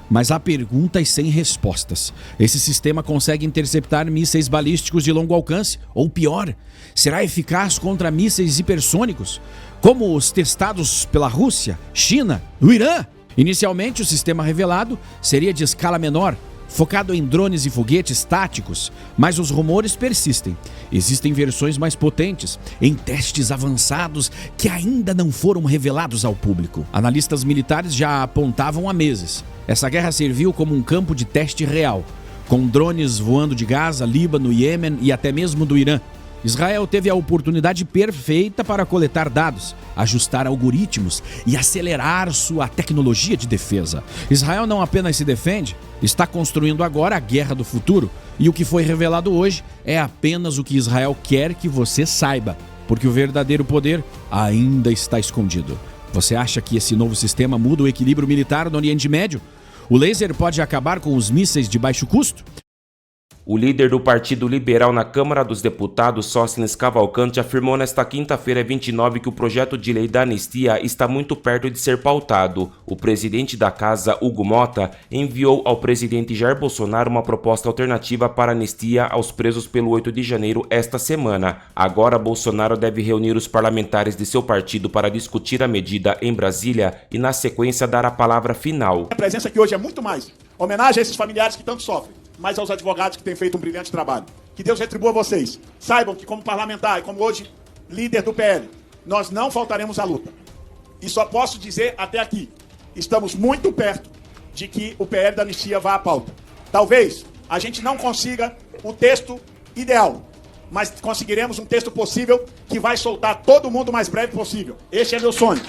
Mas há perguntas sem respostas. Esse sistema consegue interceptar mísseis balísticos de longo alcance? Ou pior, será eficaz contra mísseis hipersônicos, como os testados pela Rússia, China, o Irã? Inicialmente, o sistema revelado seria de escala menor, focado em drones e foguetes táticos, mas os rumores persistem. Existem versões mais potentes, em testes avançados que ainda não foram revelados ao público. Analistas militares já apontavam há meses. Essa guerra serviu como um campo de teste real, com drones voando de Gaza, Líbano, Iêmen e até mesmo do Irã. Israel teve a oportunidade perfeita para coletar dados, ajustar algoritmos e acelerar sua tecnologia de defesa. Israel não apenas se defende, está construindo agora a guerra do futuro. E o que foi revelado hoje é apenas o que Israel quer que você saiba, porque o verdadeiro poder ainda está escondido. Você acha que esse novo sistema muda o equilíbrio militar no Oriente Médio? O laser pode acabar com os mísseis de baixo custo? O líder do Partido Liberal na Câmara dos Deputados, Sóstenes Cavalcante, afirmou nesta quinta-feira 29 que o projeto de lei da anistia está muito perto de ser pautado. O presidente da Casa, Hugo Mota, enviou ao presidente Jair Bolsonaro uma proposta alternativa para anistia aos presos pelo 8 de janeiro esta semana. Agora, Bolsonaro deve reunir os parlamentares de seu partido para discutir a medida em Brasília e, na sequência, dar a palavra final. A presença aqui hoje é muito mais homenagem a esses familiares que tanto sofrem, mas aos advogados que têm feito um brilhante trabalho. Que Deus retribua vocês. Saibam que, como parlamentar e como hoje líder do PL, nós não faltaremos à luta. E só posso dizer até aqui, estamos muito perto de que o PL da anistia vá à pauta. Talvez a gente não consiga o texto ideal, mas conseguiremos um texto possível que vai soltar todo mundo o mais breve possível. Este é meu sonho.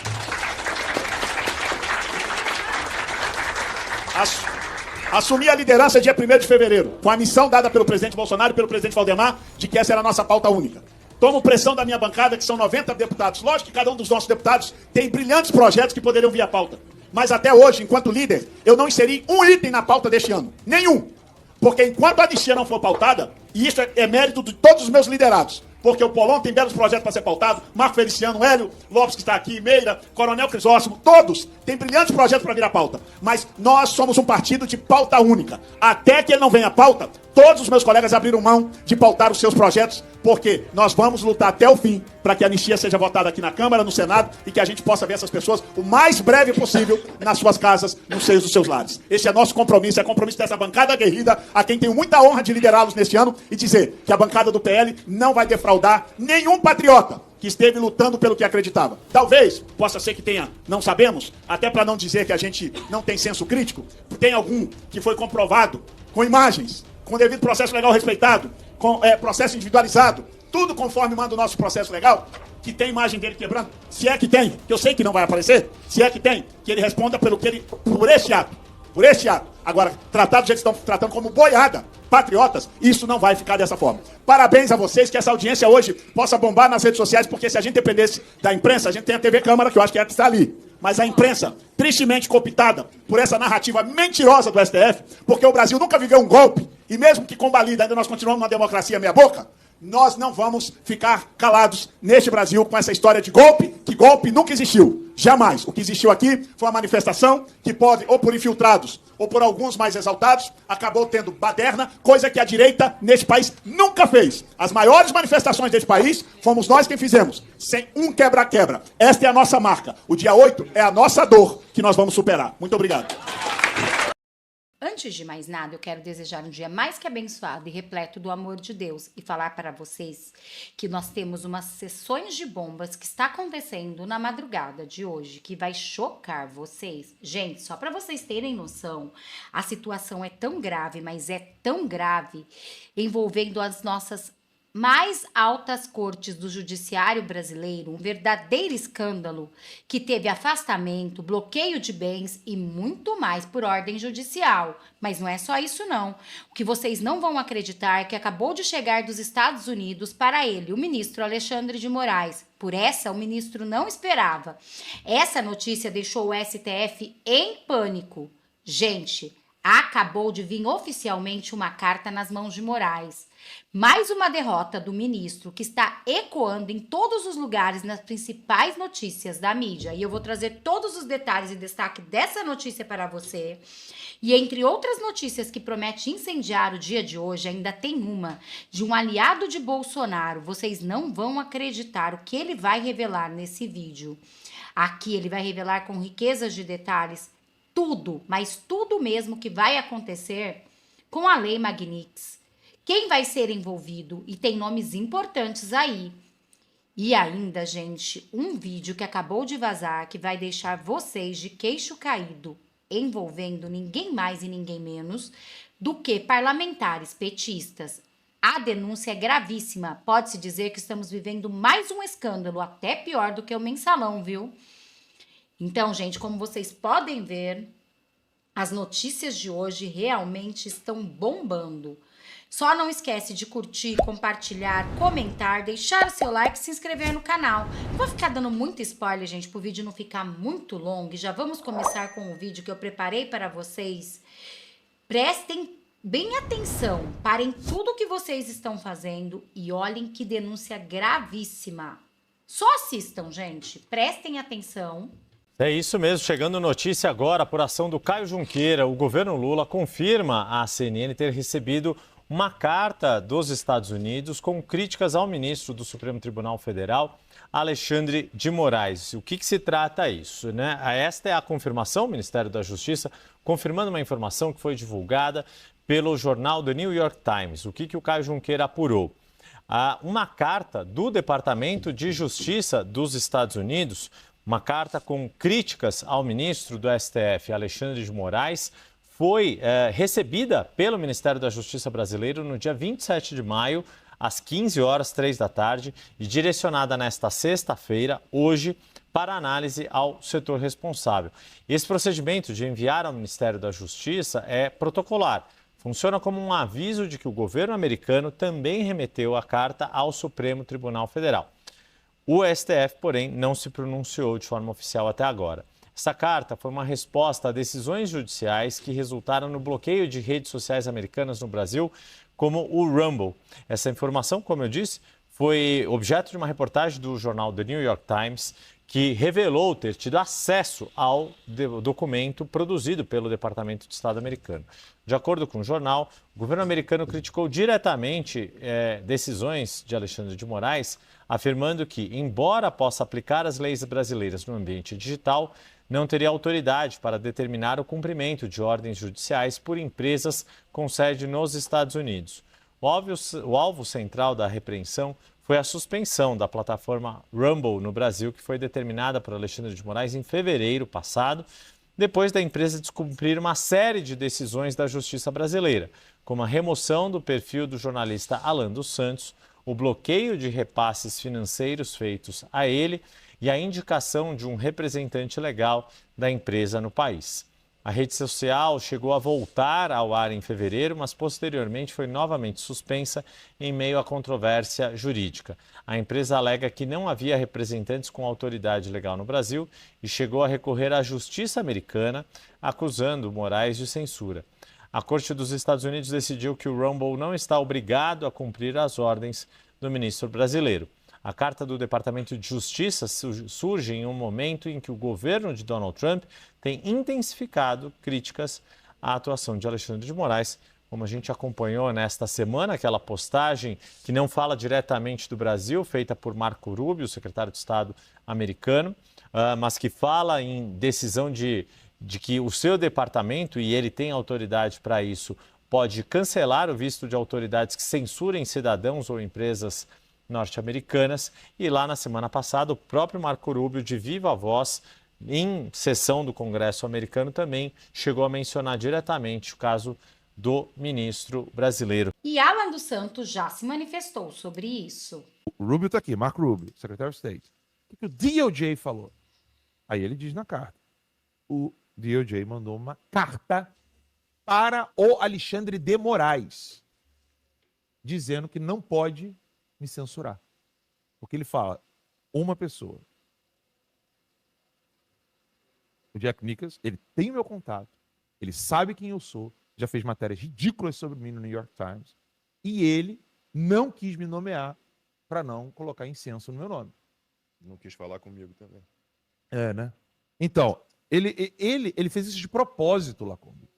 Assumi a liderança dia 1º de fevereiro, com a missão dada pelo presidente Bolsonaro e pelo presidente Valdemar, de que essa era a nossa pauta única. Tomo pressão da minha bancada, que são 90 deputados. Lógico que cada um dos nossos deputados tem brilhantes projetos que poderiam vir à pauta. Mas até hoje, enquanto líder, eu não inseri um item na pauta deste ano. Nenhum. Porque enquanto a anistia não for pautada, e isso é mérito de todos os meus liderados, porque o Polon tem belos projetos para ser pautado, Marco Feliciano, Hélio Lopes, que está aqui, Meira, Coronel Crisóstomo, todos têm brilhantes projetos para vir à pauta. Mas nós somos um partido de pauta única. Até que ele não venha à pauta, todos os meus colegas abriram mão de pautar os seus projetos, porque nós vamos lutar até o fim para que a anistia seja votada aqui na Câmara, no Senado, e que a gente possa ver essas pessoas o mais breve possível nas suas casas, nos seios dos seus lares. Esse é nosso compromisso, é compromisso dessa bancada aguerrida, a quem tenho muita honra de liderá-los neste ano, e dizer que a bancada do PL não vai defraudar nenhum patriota que esteve lutando pelo que acreditava. Talvez, possa ser que tenha, não sabemos, até para não dizer que a gente não tem senso crítico, tem algum que foi comprovado com imagens, com devido processo legal respeitado, com processo individualizado, tudo conforme manda o nosso processo legal, que tem imagem dele quebrando, se é que tem, que eu sei que não vai aparecer, se é que tem, que ele responda por este ato. Por este ato. Agora, tratado do jeito que estão tratando como boiada, patriotas, isso não vai ficar dessa forma. Parabéns a vocês, que essa audiência hoje possa bombar nas redes sociais, porque se a gente dependesse da imprensa, a gente tem a TV Câmara, que eu acho que é a que está ali. Mas a imprensa, tristemente cooptada por essa narrativa mentirosa do STF, porque o Brasil nunca viveu um golpe, e mesmo que combalida, ainda nós continuamos uma democracia meia boca, nós não vamos ficar calados neste Brasil com essa história de golpe, que golpe nunca existiu. Jamais. O que existiu aqui foi uma manifestação que pode, ou por infiltrados, ou por alguns mais exaltados, acabou tendo baderna, coisa que a direita neste país nunca fez. As maiores manifestações deste país fomos nós quem fizemos, sem um quebra-quebra. Esta é a nossa marca. O dia 8 é a nossa dor que nós vamos superar. Muito obrigado. Antes de mais nada, eu quero desejar um dia mais que abençoado e repleto do amor de Deus e falar para vocês que nós temos umas sessões de bombas que está acontecendo na madrugada de hoje, que vai chocar vocês. Gente, só para vocês terem noção, a situação é tão grave, mas é tão grave, envolvendo as nossas mais altas cortes do judiciário brasileiro, um verdadeiro escândalo que teve afastamento, bloqueio de bens e muito mais por ordem judicial. Mas não é só isso não. O que vocês não vão acreditar é que acabou de chegar dos Estados Unidos para ele, o ministro Alexandre de Moraes. Por essa, o ministro não esperava. Essa notícia deixou o STF em pânico. Gente, acabou de vir oficialmente uma carta nas mãos de Moraes. Mais uma derrota do ministro que está ecoando em todos os lugares nas principais notícias da mídia. E eu vou trazer todos os detalhes e destaque dessa notícia para você. E entre outras notícias que promete incendiar o dia de hoje, ainda tem uma de um aliado de Bolsonaro. Vocês não vão acreditar o que ele vai revelar nesse vídeo. Aqui ele vai revelar com riquezas de detalhes tudo, mas tudo mesmo que vai acontecer com a Lei Magnitsky. Quem vai ser envolvido? E tem nomes importantes aí. E ainda, gente, um vídeo que acabou de vazar que vai deixar vocês de queixo caído, envolvendo ninguém mais e ninguém menos do que parlamentares petistas. A denúncia é gravíssima. Pode-se dizer que estamos vivendo mais um escândalo, até pior do que o mensalão, viu? Então, gente, como vocês podem ver, as notícias de hoje realmente estão bombando. Só não esquece de curtir, compartilhar, comentar, deixar o seu like e se inscrever no canal. Vou ficar dando muito spoiler, gente, para o vídeo não ficar muito longo. E já vamos começar com o vídeo que eu preparei para vocês. Prestem bem atenção, parem tudo o que vocês estão fazendo e olhem que denúncia gravíssima. Só assistam, gente, prestem atenção. É isso mesmo, chegando notícia agora por ação do Caio Junqueira. O governo Lula confirma à CNN ter recebido uma carta dos Estados Unidos com críticas ao ministro do Supremo Tribunal Federal, Alexandre de Moraes. O que se trata isso, né? Esta é a confirmação, o Ministério da Justiça, confirmando uma informação que foi divulgada pelo jornal The New York Times. O que o Caio Junqueira apurou? Uma carta do Departamento de Justiça dos Estados Unidos, uma carta com críticas ao ministro do STF, Alexandre de Moraes, foi recebida pelo Ministério da Justiça brasileiro no dia 27 de maio, às 15h03 da tarde, e direcionada nesta sexta-feira, hoje, para análise ao setor responsável. Esse procedimento de enviar ao Ministério da Justiça é protocolar. Funciona como um aviso de que o governo americano também remeteu a carta ao Supremo Tribunal Federal. O STF, porém, não se pronunciou de forma oficial até agora. Essa carta foi uma resposta a decisões judiciais que resultaram no bloqueio de redes sociais americanas no Brasil, como o Rumble. Essa informação, como eu disse, foi objeto de uma reportagem do jornal The New York Times, que revelou ter tido acesso ao documento produzido pelo Departamento de Estado americano. De acordo com o jornal, o governo americano criticou diretamente decisões de Alexandre de Moraes, afirmando que, embora possa aplicar as leis brasileiras no ambiente digital, não teria autoridade para determinar o cumprimento de ordens judiciais por empresas com sede nos Estados Unidos. O alvo central da repreensão foi a suspensão da plataforma Rumble no Brasil, que foi determinada por Alexandre de Moraes em fevereiro passado, depois da empresa descumprir uma série de decisões da Justiça brasileira, como a remoção do perfil do jornalista Alan dos Santos, o bloqueio de repasses financeiros feitos a ele e a indicação de um representante legal da empresa no país. A rede social chegou a voltar ao ar em fevereiro, mas posteriormente foi novamente suspensa em meio à controvérsia jurídica. A empresa alega que não havia representantes com autoridade legal no Brasil e chegou a recorrer à justiça americana, acusando Moraes de censura. A Corte dos Estados Unidos decidiu que o Rumble não está obrigado a cumprir as ordens do ministro brasileiro. A carta do Departamento de Justiça surge em um momento em que o governo de Donald Trump tem intensificado críticas à atuação de Alexandre de Moraes, como a gente acompanhou nesta semana, aquela postagem que não fala diretamente do Brasil, feita por Marco Rubio, secretário de Estado americano, mas que fala em decisão de que o seu departamento, e ele tem autoridade para isso, pode cancelar o visto de autoridades que censurem cidadãos ou empresas norte-americanas. E lá na semana passada, o próprio Marco Rubio, de viva voz, em sessão do Congresso americano, também chegou a mencionar diretamente o caso do ministro brasileiro. E Alan dos Santos já se manifestou sobre isso. O Rubio está aqui, Marco Rubio, secretário de State. O que o DOJ falou? Aí ele diz na carta. O DOJ mandou uma carta para o Alexandre de Moraes, dizendo que não pode me censurar. Porque ele fala, uma pessoa. O Jack Nicholson, ele tem o meu contato, ele sabe quem eu sou, já fez matérias ridículas sobre mim no New York Times, e ele não quis me nomear para não colocar incenso no meu nome. Não quis falar comigo também. É, né? Então, ele fez isso de propósito lá comigo.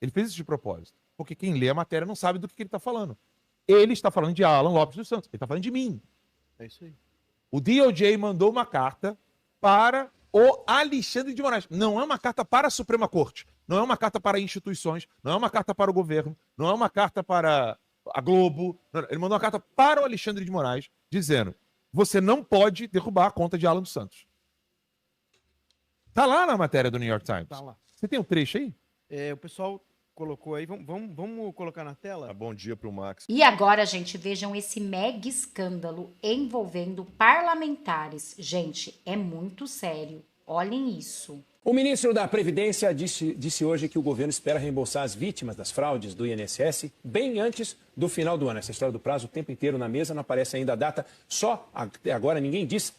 Ele fez isso de propósito. Porque quem lê a matéria não sabe do que ele está falando. Ele está falando de Alan Lopes dos Santos. Ele está falando de mim. É isso aí. O DOJ mandou uma carta para o Alexandre de Moraes. Não é uma carta para a Suprema Corte. não é uma carta para instituições, não é uma carta para o governo, não é uma carta para a Globo. Ele mandou uma carta para o Alexandre de Moraes, dizendo: você não pode derrubar a conta de Alan dos Santos. Tá lá na matéria do New York Times. Tá lá. Você tem um trecho aí? O pessoal colocou aí. Vamos colocar na tela? Bom dia pro Max. E agora, gente, vejam esse mega escândalo envolvendo parlamentares. Gente, é muito sério. Olhem isso. O ministro da Previdência disse hoje que o governo espera reembolsar as vítimas das fraudes do INSS bem antes do final do ano. Essa história do prazo o tempo inteiro na mesa, não aparece ainda a data. Só até agora ninguém diz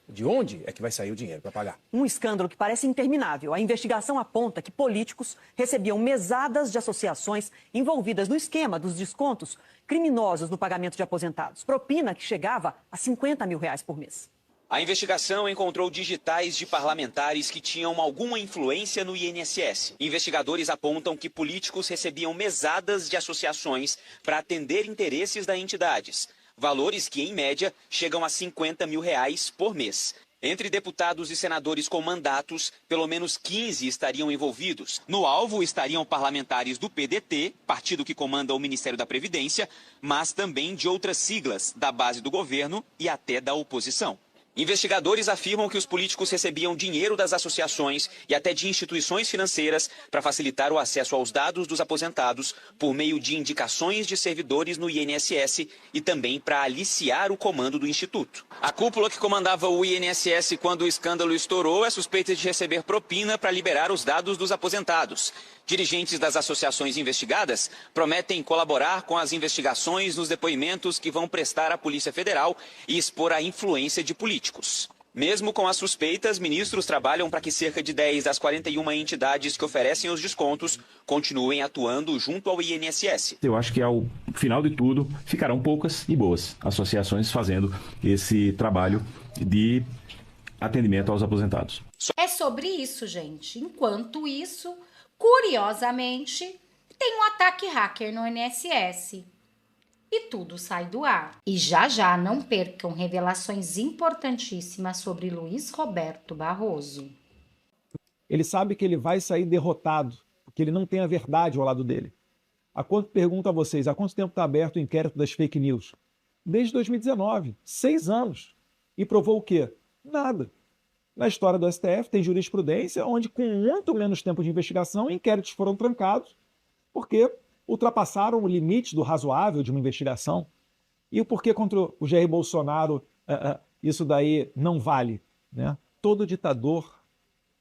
de onde é que vai sair o dinheiro para pagar. Um escândalo que parece interminável. A investigação aponta que políticos recebiam mesadas de associações envolvidas no esquema dos descontos criminosos no pagamento de aposentados. Propina que chegava a R$50 mil por mês. A investigação encontrou digitais de parlamentares que tinham alguma influência no INSS. Investigadores apontam que políticos recebiam mesadas de associações para atender interesses das entidades. Valores que, em média, chegam a R$50 mil por mês. Entre deputados e senadores com mandatos, pelo menos 15 estariam envolvidos. No alvo estariam parlamentares do PDT, partido que comanda o Ministério da Previdência, mas também de outras siglas, da base do governo e até da oposição. Investigadores afirmam que os políticos recebiam dinheiro das associações e até de instituições financeiras para facilitar o acesso aos dados dos aposentados por meio de indicações de servidores no INSS e também para aliciar o comando do Instituto. A cúpula que comandava o INSS quando o escândalo estourou é suspeita de receber propina para liberar os dados dos aposentados. Dirigentes das associações investigadas prometem colaborar com as investigações nos depoimentos que vão prestar à Polícia Federal e expor a influência de políticos. Mesmo com as suspeitas, ministros trabalham para que cerca de 10 das 41 entidades que oferecem os descontos continuem atuando junto ao INSS. Eu acho que ao final de tudo ficarão poucas e boas associações fazendo esse trabalho de atendimento aos aposentados. É sobre isso, gente. Enquanto isso, curiosamente, tem um ataque hacker no INSS. E tudo sai do ar. E já não percam revelações importantíssimas sobre Luiz Roberto Barroso. Ele sabe que ele vai sair derrotado, porque ele não tem a verdade ao lado dele. Pergunto a vocês, há quanto tempo está aberto o inquérito das fake news? Desde 2019, 6 anos. E provou o quê? Nada. Na história do STF tem jurisprudência onde, com muito menos tempo de investigação, inquéritos foram trancados porque ultrapassaram o limite do razoável de uma investigação. E o porquê contra o Jair Bolsonaro isso daí não vale, né? Todo ditador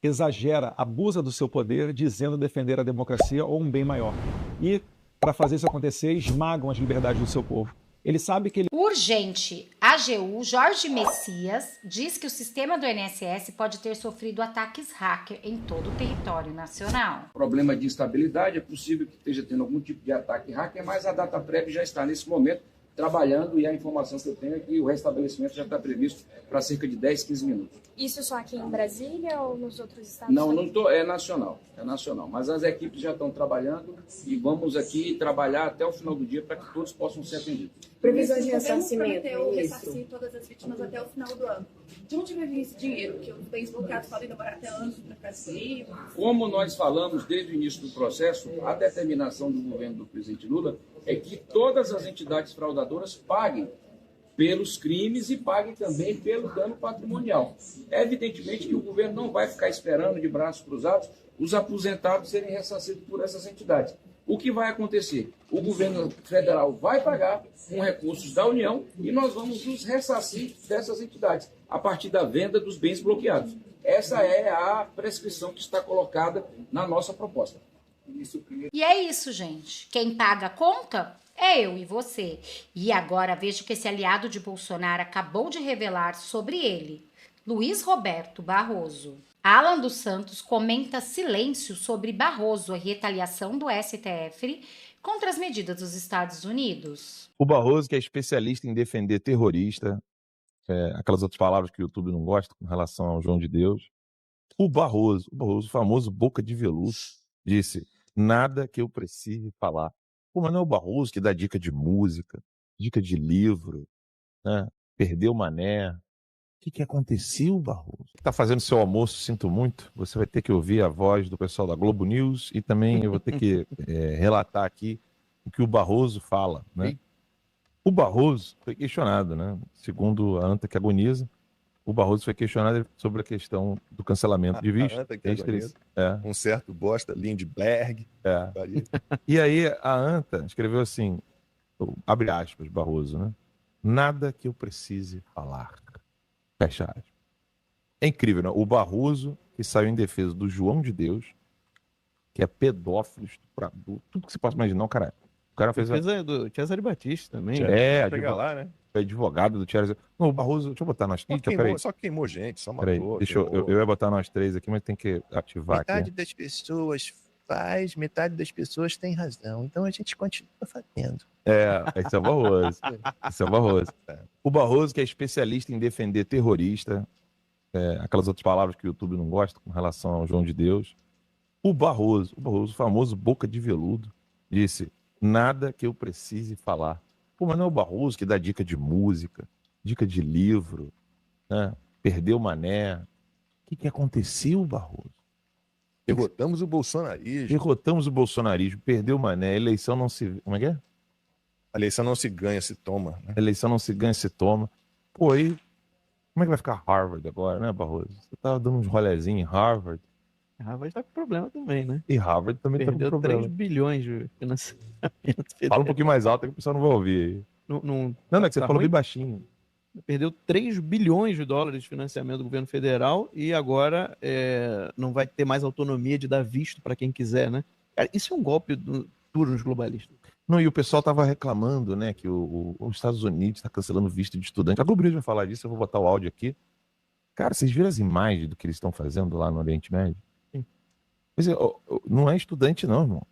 exagera, abusa do seu poder, dizendo defender a democracia ou um bem maior. E, para fazer isso acontecer, esmagam as liberdades do seu povo. Ele sabe que ele... Urgente. AGU Jorge Messias diz que o sistema do INSS pode ter sofrido ataques hacker em todo o território nacional. Problema de instabilidade, é possível que esteja tendo algum tipo de ataque hacker, mas a DataPrev já está nesse momento trabalhando e a informação que eu tenho é que o restabelecimento já está previsto para cerca de 10, 15 minutos. Isso só aqui em Brasília ou nos outros estados? Não, é nacional, mas as equipes já estão trabalhando e vamos aqui trabalhar até o final do dia para que todos possam ser atendidos. Previsões de ressarcimento, ressarcir todas as vítimas até o final do ano. De onde vai vir esse dinheiro? Porque os bens bloqueados podem demorar até anos para ficar disponível. Como nós falamos desde o início do processo, a determinação do governo do presidente Lula é que todas as entidades fraudadoras paguem pelos crimes e paguem também pelo dano patrimonial. Evidentemente que o governo não vai ficar esperando de braços cruzados os aposentados serem ressarcidos por essas entidades. O que vai acontecer? O governo federal vai pagar com recursos da União e nós vamos nos ressarcir dessas entidades a partir da venda dos bens bloqueados. Essa é a prescrição que está colocada na nossa proposta. E é isso, gente. Quem paga a conta é eu e você. E agora veja que esse aliado de Bolsonaro acabou de revelar sobre ele, Luiz Roberto Barroso. Alan dos Santos comenta silêncio sobre Barroso, a retaliação do STF contra as medidas dos Estados Unidos. O Barroso, que é especialista em defender terrorista, aquelas outras palavras que o YouTube não gosta com relação ao João de Deus. O Barroso, o famoso boca de veludo, disse: nada que eu precise falar. Pô, mas não é o Barroso que dá dica de música, dica de livro, né? Perdeu Mané, O que aconteceu, Barroso? Tá fazendo seu almoço, sinto muito. Você vai ter que ouvir a voz do pessoal da Globo News e também eu vou ter que relatar aqui o que o Barroso fala, né? O Barroso foi questionado, né? Segundo a Anta que agoniza, o Barroso foi questionado sobre a questão do cancelamento de visto. Um certo bosta, Lindbergh. E aí a Anta escreveu assim, abre aspas, Barroso, né? Nada que eu precise falar. Fecha aspas. É incrível, né? O Barroso, que saiu em defesa do João de Deus, que é pedófilo, estuprador, tudo que você possa imaginar, cara. O cara fez do Cesare Batista também. Chega lá, né? Foi advogado do Cesare. Não, o Barroso, deixa eu botar nós três. Só queimou gente, só Peraí, matou. deixa eu ia botar nós três aqui, mas tem que ativar Metade aqui. das pessoas faz, metade das pessoas tem razão. Então a gente continua fazendo. Esse é o Barroso. Esse é o Barroso. O Barroso, que é especialista em defender terrorista, aquelas outras palavras que o YouTube não gosta com relação ao João de Deus. O Barroso, o famoso boca de veludo, disse: nada que eu precise falar. Pô, mas não é o Barroso que dá dica de música, dica de livro, né? Perdeu o mané. O que aconteceu, Barroso? Derrotamos o bolsonarismo. Derrotamos o bolsonarismo, perdeu o mané, a eleição não se... Como é que é? A eleição não se ganha, se toma. Né? A eleição não se ganha, se toma. Pô, aí... Como é que vai ficar Harvard agora, né, Barroso? Você tava dando uns rolezinhos em Harvard. Harvard tá com problema também, né? E Harvard também tá com Perdeu problema. 3 bilhões de financiamento federal. Fala um pouquinho mais alto que o pessoal não vai ouvir aí. Não, é que você falou bem baixinho. Perdeu 3 bilhões de dólares de financiamento do governo federal e agora não vai ter mais autonomia de dar visto para quem quiser, né? Cara, isso é um golpe duro nos globalistas. Não, e o pessoal tava reclamando, né, que os Estados Unidos está cancelando visto de estudante. A Globo News vai falar disso, eu vou botar o áudio aqui. Cara, vocês viram as imagens do que eles estão fazendo lá no Oriente Médio? Sim. Pois é, não é estudante não, irmão.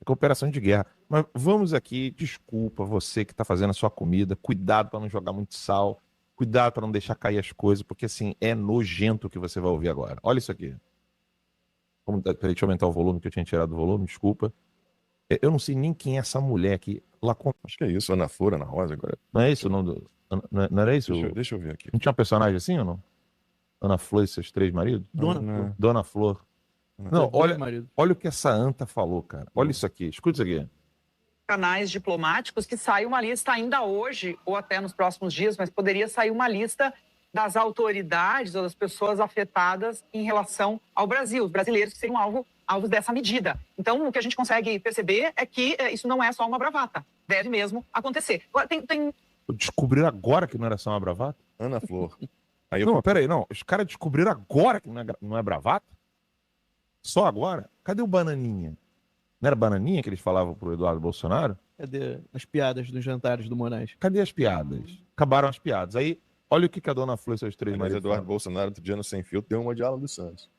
É cooperação de guerra. Mas vamos aqui, desculpa você que está fazendo a sua comida, cuidado para não jogar muito sal, cuidado para não deixar cair as coisas, porque assim, é nojento o que você vai ouvir agora. Olha isso aqui. Peraí, deixa eu aumentar o volume, que eu tinha tirado o volume, desculpa. Eu não sei nem quem é essa mulher aqui. Acho que é isso, Ana Flor, Ana Rosa agora. Não é isso? Não era isso? Deixa eu ver aqui. Não tinha um personagem assim ou não? Ana Flor e seus 3 maridos? Dona Flor. Não, olha o que essa anta falou, cara. Olha isso aqui, escuta isso aqui. Canais diplomáticos que sai uma lista ainda hoje, ou até nos próximos dias, mas poderia sair uma lista das autoridades ou das pessoas afetadas em relação ao Brasil, os brasileiros que seriam alvos dessa medida. Então, o que a gente consegue perceber é que isso não é só uma bravata, deve mesmo acontecer. Agora, Descobriram agora que não era só uma bravata? Ana Flor. Peraí, os caras descobriram agora que não é bravata? Só agora? Cadê o Bananinha? Não era Bananinha que eles falavam pro Eduardo Bolsonaro? Cadê as piadas dos jantares do Moraes? Cadê as piadas? Acabaram as piadas. Aí, olha o que a Dona Flor e seus 3 maridos Eduardo Bolsonaro, outro dia no Sem Filtro, deu uma de Alan dos Santos.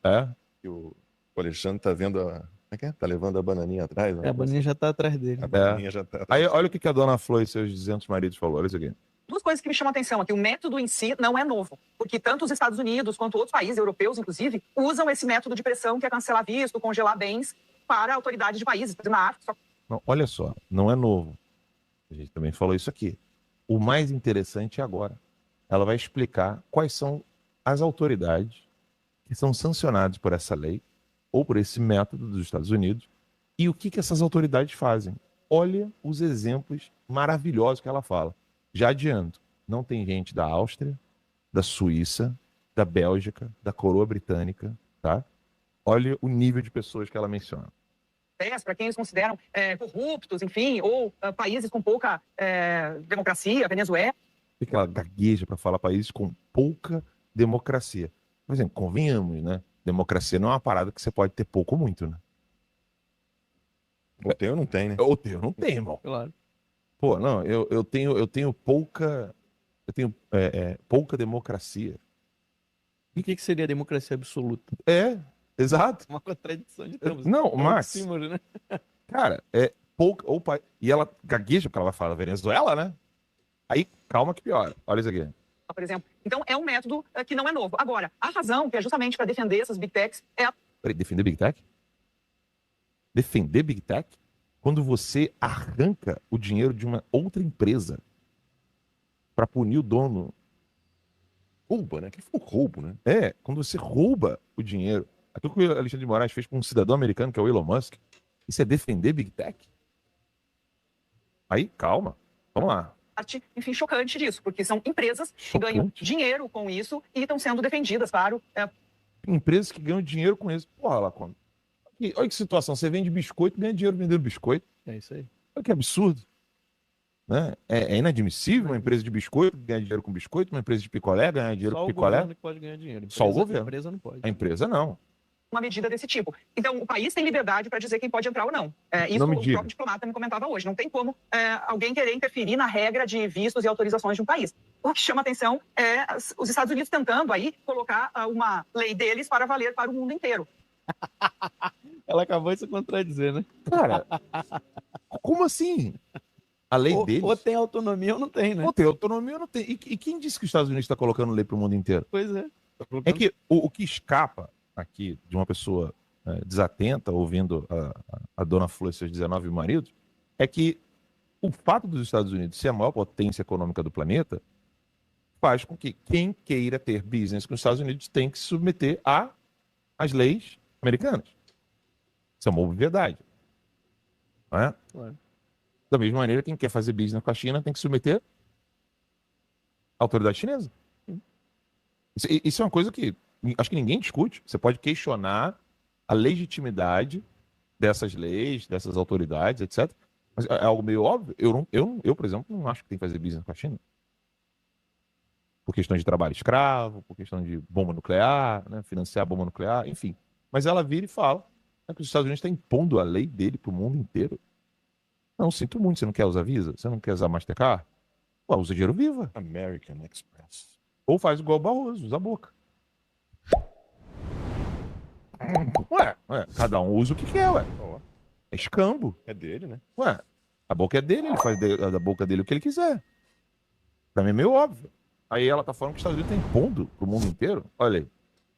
Que o Alexandre tá vendo Como é que é? Tá levando a Bananinha atrás? Né? A Bananinha já tá atrás dele. A Bananinha já tá atrás. Aí, olha o que a Dona Flor e seus 200 maridos falou. Olha isso aqui. Duas coisas que me chamam a atenção aqui. O método em si não é novo, porque tanto os Estados Unidos quanto outros países europeus, inclusive, usam esse método de pressão que é cancelar visto, congelar bens para autoridades de países, por exemplo, na África. Não, olha só, não é novo. A gente também falou isso aqui. O mais interessante é agora. Ela vai explicar quais são as autoridades que são sancionadas por essa lei ou por esse método dos Estados Unidos e o que essas autoridades fazem. Olha os exemplos maravilhosos que ela fala. Já adianto, não tem gente da Áustria, da Suíça, da Bélgica, da coroa britânica, tá? Olha o nível de pessoas que ela menciona. Para quem eles consideram corruptos, enfim, ou países com pouca democracia, Venezuela. Por que ela gagueja para falar países com pouca democracia? Por exemplo, convenhamos, né? Democracia não é uma parada que você pode ter pouco ou muito, né? Ou tem ou não tem, né? Ou tem ou não tem, irmão. Claro. Pô, não, eu tenho pouca pouca democracia. E o que seria democracia absoluta? Exato. Uma contradição de termos. Não, Max. Símbolo, né? Cara, pouca ou e ela gagueja porque ela vai falar da Venezuela, né? Aí, calma que piora. Olha isso aqui. Por exemplo. Então, é um método que não é novo. Agora, a razão que é justamente para defender essas Big Techs é... Peraí, defender Big Tech? Defender Big Tech? Quando você arranca o dinheiro de uma outra empresa para punir o dono rouba, né? Que foi um roubo, né? É, quando você rouba o dinheiro. Aquilo que o Alexandre de Moraes fez com um cidadão americano, que é o Elon Musk, isso é defender Big Tech? Aí, calma. Vamos lá. Parte, enfim, chocante disso, porque são empresas que ganham dinheiro com isso e estão sendo defendidas, claro. Empresas que ganham dinheiro com isso. Porra, Lacombe. Olha que situação. Você vende biscoito, ganha dinheiro vendendo biscoito. É isso aí. Olha que absurdo. Né? É inadmissível uma empresa de biscoito ganhar dinheiro com biscoito, uma empresa de picolé ganhar dinheiro com picolé. Só o governo que pode ganhar dinheiro. Só o governo. A empresa não pode. A empresa não. Uma medida desse tipo. Então, o país tem liberdade para dizer quem pode entrar ou não. Isso Não me o diga. próprio diplomata me comentava hoje. Não tem como alguém querer interferir na regra de vistos e autorizações de um país. O que chama atenção é os Estados Unidos tentando aí colocar uma lei deles para valer para o mundo inteiro. Ela acabou de se contradizer, né? Cara, como assim? A lei deles? Ou tem autonomia ou não tem, né? Ou tem autonomia ou não tem. E quem disse que os Estados Unidos está colocando lei para o mundo inteiro? Pois é. É que o que escapa aqui de uma pessoa desatenta, ouvindo a dona Flor e seus 19 maridos, é que o fato dos Estados Unidos ser a maior potência econômica do planeta faz com que quem queira ter business com os Estados Unidos tem que se submeter às leis americanas. Isso é uma obviedade. Não é? Claro. Da mesma maneira, quem quer fazer business com a China tem que submeter à autoridade chinesa. Isso é uma coisa que acho que ninguém discute. Você pode questionar a legitimidade dessas leis, dessas autoridades, etc. Mas é algo meio óbvio. Eu, por exemplo, não acho que tem que fazer business com a China. Por questão de trabalho escravo, por questão de bomba nuclear, né, financiar a bomba nuclear, enfim. Mas ela vira e fala que os Estados Unidos estão impondo a lei dele para o mundo inteiro. Não, sinto muito. Você não quer usar Visa? Você não quer usar Mastercard? Pô, usa dinheiro viva. American Express. Ou faz igual o Barroso, usa a boca. Ué, cada um usa o que quer, ué. É escambo. É dele, né? Ué, a boca é dele, ele faz da boca dele o que ele quiser. Pra mim é meio óbvio. Aí ela tá falando que os Estados Unidos tá impondo pro mundo inteiro. Olha aí.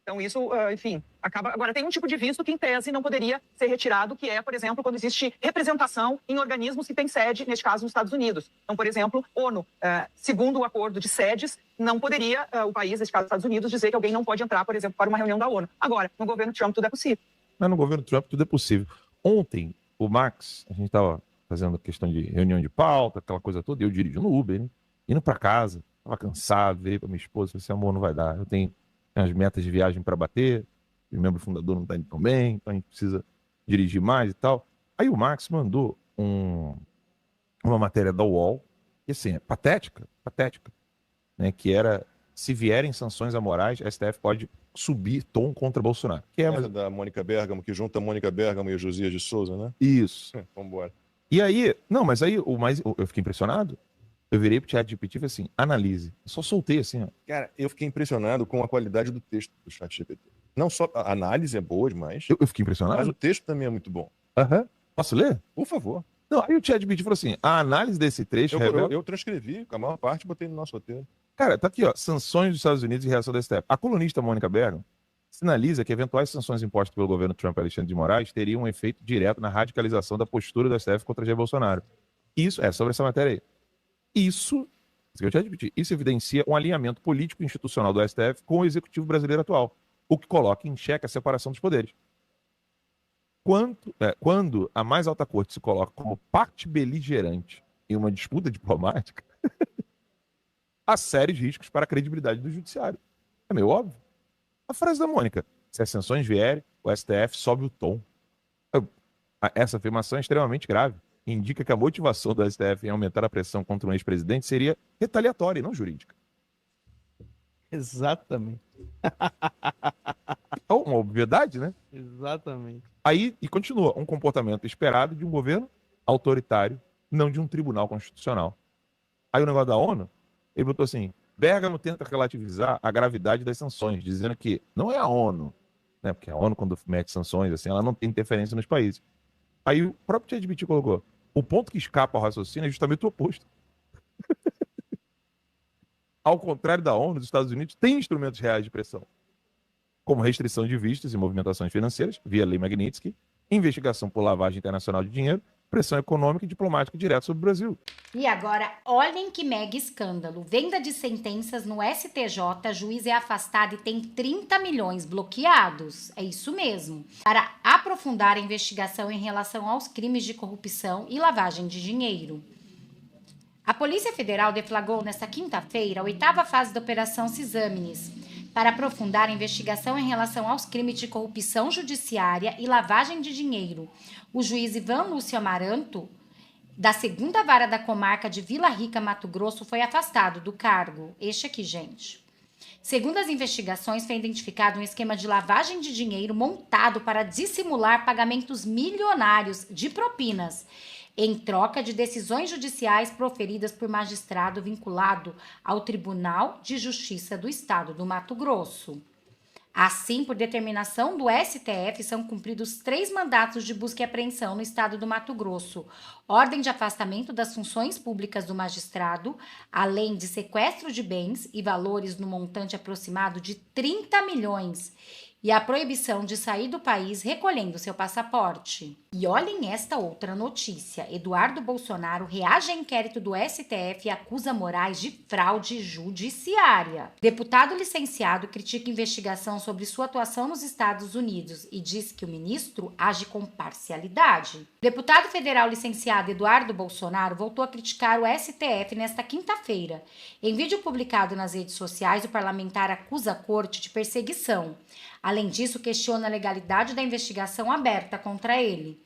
Então, isso, enfim, acaba. Agora, tem um tipo de visto que, em tese, não poderia ser retirado, que é, por exemplo, quando existe representação em organismos que têm sede, neste caso, nos Estados Unidos. Então, por exemplo, ONU, segundo o acordo de sedes, não poderia o país, neste caso, Estados Unidos, dizer que alguém não pode entrar, por exemplo, para uma reunião da ONU. Agora, no governo Trump, tudo é possível. Mas no governo Trump, tudo é possível. Ontem, o Max, a gente estava fazendo questão de reunião de pauta, aquela coisa toda, e eu dirigindo no Uber, né? Indo para casa, estava cansado, veio para minha esposa, falei assim, amor, não vai dar, eu tenho as metas de viagem para bater, o membro fundador não está indo tão bem, então a gente precisa dirigir mais e tal. Aí o Max mandou uma matéria da UOL, que assim, é patética, né, que era, se vierem sanções amorais, a STF pode subir tom contra Bolsonaro. Que é Essa da Mônica Bergamo, que junta a Mônica Bergamo e o Josias de Souza, né? Isso. Vamos embora. E aí, não, mas aí eu fiquei impressionado. Eu virei pro ChatGPT e falei assim, analise. Eu só soltei assim, ó. Cara, eu fiquei impressionado com a qualidade do texto do ChatGPT. Não só a análise é boa demais. Eu fiquei impressionado. Mas o texto também é muito bom. Aham. Posso ler? Por favor. Não, aí o ChatGPT falou assim, a análise desse trecho revela... Eu transcrevi, a maior parte, botei no nosso roteiro. Cara, tá aqui, ó, sanções dos Estados Unidos e reação da STF. A colunista Mônica Bergamo sinaliza que eventuais sanções impostas pelo governo Trump e Alexandre de Moraes teriam um efeito direto na radicalização da postura do STF contra Jair Bolsonaro. Isso, sobre essa matéria aí. Isso evidencia um alinhamento político e institucional do STF com o executivo brasileiro atual, o que coloca em xeque a separação dos poderes. Quando a mais alta corte se coloca como parte beligerante em uma disputa diplomática, há sérios riscos para a credibilidade do judiciário. É meio óbvio. A frase da Mônica, se as sanções vierem, o STF sobe o tom. Essa afirmação é extremamente grave. Indica que a motivação do STF em aumentar a pressão contra um ex-presidente seria retaliatória e não jurídica. Exatamente. Uma obviedade, né? Exatamente. Aí, e continua, um comportamento esperado de um governo autoritário, não de um tribunal constitucional. Aí o negócio da ONU, ele botou assim, Bergamo tenta relativizar a gravidade das sanções, dizendo que não é a ONU, né? Porque a ONU, quando mete sanções, assim, ela não tem interferência nos países. Aí o próprio ChatGPT colocou, o ponto que escapa ao raciocínio é justamente o oposto. Ao contrário da ONU, os Estados Unidos têm instrumentos reais de pressão, como restrição de vistos e movimentações financeiras, via Lei Magnitsky, investigação por lavagem internacional de dinheiro pressão econômica e diplomática direta sobre o Brasil. E agora, olhem que mega escândalo. Venda de sentenças no STJ, juiz é afastado e tem 30 milhões bloqueados. É isso mesmo. Para aprofundar a investigação em relação aos crimes de corrupção e lavagem de dinheiro. A Polícia Federal deflagrou nesta quinta-feira a 8ª fase da Operação Cisâmenes, para aprofundar a investigação em relação aos crimes de corrupção judiciária e lavagem de dinheiro. O juiz Ivan Lúcio Amaranto, da 2ª Vara da Comarca de Vila Rica, Mato Grosso, foi afastado do cargo. Este aqui, gente. Segundo as investigações, foi identificado um esquema de lavagem de dinheiro montado para dissimular pagamentos milionários de propinas, em troca de decisões judiciais proferidas por magistrado vinculado ao Tribunal de Justiça do Estado do Mato Grosso. Assim, por determinação do STF, são cumpridos 3 mandatos de busca e apreensão no estado do Mato Grosso, ordem de afastamento das funções públicas do magistrado, além de sequestro de bens e valores no montante aproximado de 30 milhões, e a proibição de sair do país recolhendo seu passaporte. E olhem esta outra notícia. Eduardo Bolsonaro reage a inquérito do STF e acusa Moraes de fraude judiciária. Deputado licenciado critica investigação sobre sua atuação nos Estados Unidos e diz que o ministro age com parcialidade. Deputado federal licenciado Eduardo Bolsonaro voltou a criticar o STF nesta quinta-feira. Em vídeo publicado nas redes sociais, o parlamentar acusa a corte de perseguição. Além disso, questiona a legalidade da investigação aberta contra ele.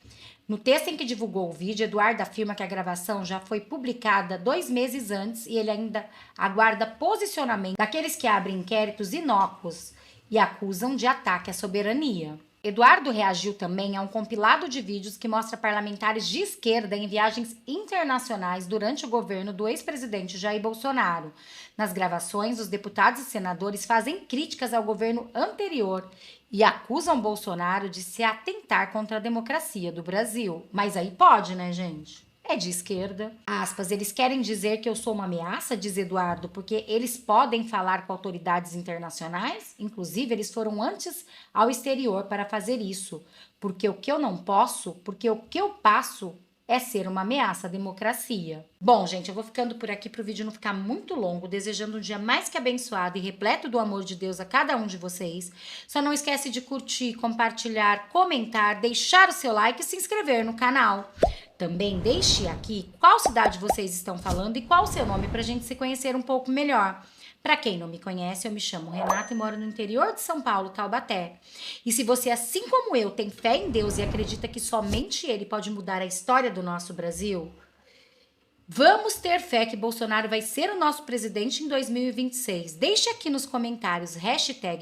No texto em que divulgou o vídeo, Eduardo afirma que a gravação já foi publicada 2 meses antes e ele ainda aguarda posicionamento daqueles que abrem inquéritos inócuos e acusam de ataque à soberania. Eduardo reagiu também a um compilado de vídeos que mostra parlamentares de esquerda em viagens internacionais durante o governo do ex-presidente Jair Bolsonaro. Nas gravações, os deputados e senadores fazem críticas ao governo anterior e acusam Bolsonaro de se atentar contra a democracia do Brasil. Mas aí pode, né, gente? É de esquerda. Aspas, eles querem dizer que eu sou uma ameaça, diz Eduardo, porque eles podem falar com autoridades internacionais? Inclusive, eles foram antes ao exterior para fazer isso. Porque o que eu não posso, porque o que eu passo é ser uma ameaça à democracia. Bom, gente, eu vou ficando por aqui para o vídeo não ficar muito longo, desejando um dia mais que abençoado e repleto do amor de Deus a cada um de vocês. Só não esquece de curtir, compartilhar, comentar, deixar o seu like e se inscrever no canal. Também deixe aqui qual cidade vocês estão falando e qual o seu nome para a gente se conhecer um pouco melhor. Para quem não me conhece, eu me chamo Renata e moro no interior de São Paulo, Taubaté. E se você, assim como eu, tem fé em Deus e acredita que somente Ele pode mudar a história do nosso Brasil, vamos ter fé que Bolsonaro vai ser o nosso presidente em 2026. Deixe aqui nos comentários,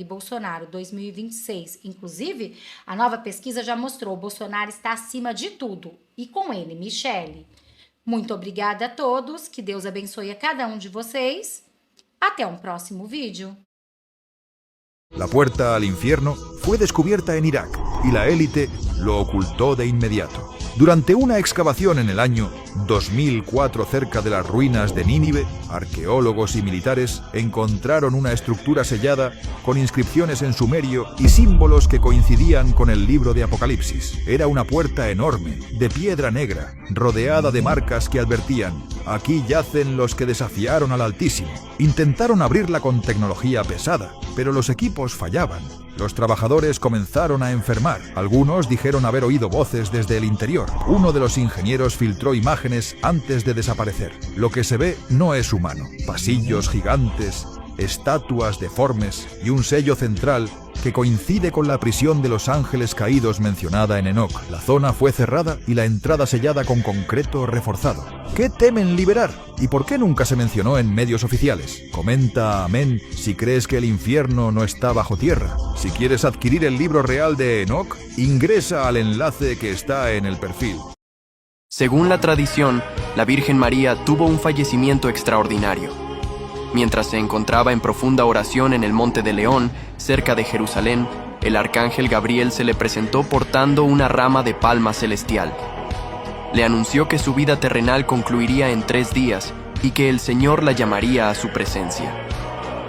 #Bolsonaro 2026. Inclusive, a nova pesquisa já mostrou, Bolsonaro está acima de tudo. E com ele, Michele. Muito obrigada a todos, que Deus abençoe a cada um de vocês. Até un próximo vídeo. La puerta al infierno fue descubierta en Irak y la élite lo ocultó de inmediato. Durante una excavación en el año 2004 cerca de las ruinas de Nínive, arqueólogos y militares encontraron una estructura sellada con inscripciones en sumerio y símbolos que coincidían con el libro de Apocalipsis. Era una puerta enorme, de piedra negra, rodeada de marcas que advertían: aquí yacen los que desafiaron al Altísimo. Intentaron abrirla con tecnología pesada, pero los equipos fallaban. Los trabajadores comenzaron a enfermar. Algunos dijeron haber oído voces desde el interior. Uno de los ingenieros filtró imágenes antes de desaparecer. Lo que se ve no es humano. Pasillos gigantes, estatuas deformes y un sello central que coincide con la prisión de los ángeles caídos mencionada en Enoch. La zona fue cerrada y la entrada sellada con concreto reforzado. ¿Qué temen liberar? ¿Y por qué nunca se mencionó en medios oficiales? Comenta amén si crees que el infierno no está bajo tierra. Si quieres adquirir el libro real de Enoch, ingresa al enlace que está en el perfil. Según la tradición, la Virgen María tuvo un fallecimiento extraordinario. Mientras se encontraba en profunda oración en el Monte de León, cerca de Jerusalén, el arcángel Gabriel se le presentó portando una rama de palma celestial. Le anunció que su vida terrenal concluiría en 3 días y que el Señor la llamaría a su presencia.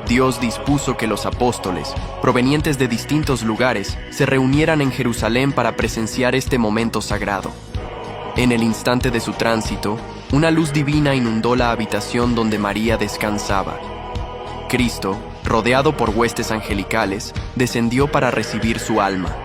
Dios dispuso que los apóstoles, provenientes de distintos lugares, se reunieran en Jerusalén para presenciar este momento sagrado. En el instante de su tránsito, una luz divina inundó la habitación donde María descansaba. Cristo, rodeado por huestes angelicales, descendió para recibir su alma.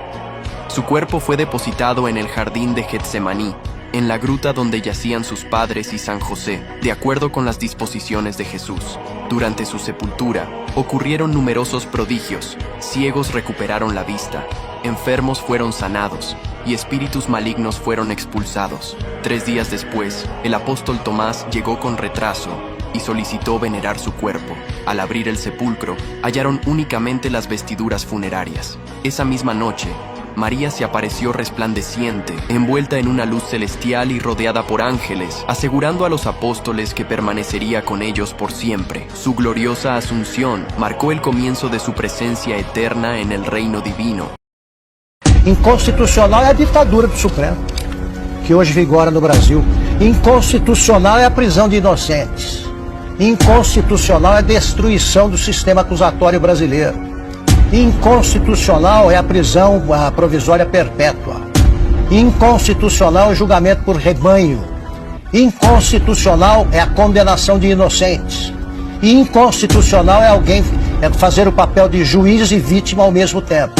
Su cuerpo fue depositado en el jardín de Getsemaní, en la gruta donde yacían sus padres y San José, de acuerdo con las disposiciones de Jesús. Durante su sepultura, ocurrieron numerosos prodigios. Ciegos recuperaron la vista, enfermos fueron sanados y espíritus malignos fueron expulsados. 3 días después, el apóstol Tomás llegó con retraso y solicitó venerar su cuerpo. Al abrir el sepulcro, hallaron únicamente las vestiduras funerarias. Esa misma noche, María se apareció resplandeciente, envuelta en una luz celestial y rodeada por ángeles, asegurando a los apóstoles que permanecería con ellos por siempre. Su gloriosa asunción marcó el comienzo de su presencia eterna en el reino divino. Inconstitucional é a ditadura do Supremo, que hoje vigora no Brasil. Inconstitucional é a prisão de inocentes. Inconstitucional é a destruição do sistema acusatório brasileiro. Inconstitucional é a prisão provisória perpétua. Inconstitucional é o julgamento por rebanho. Inconstitucional é a condenação de inocentes. Inconstitucional é alguém fazer o papel de juiz e vítima ao mesmo tempo.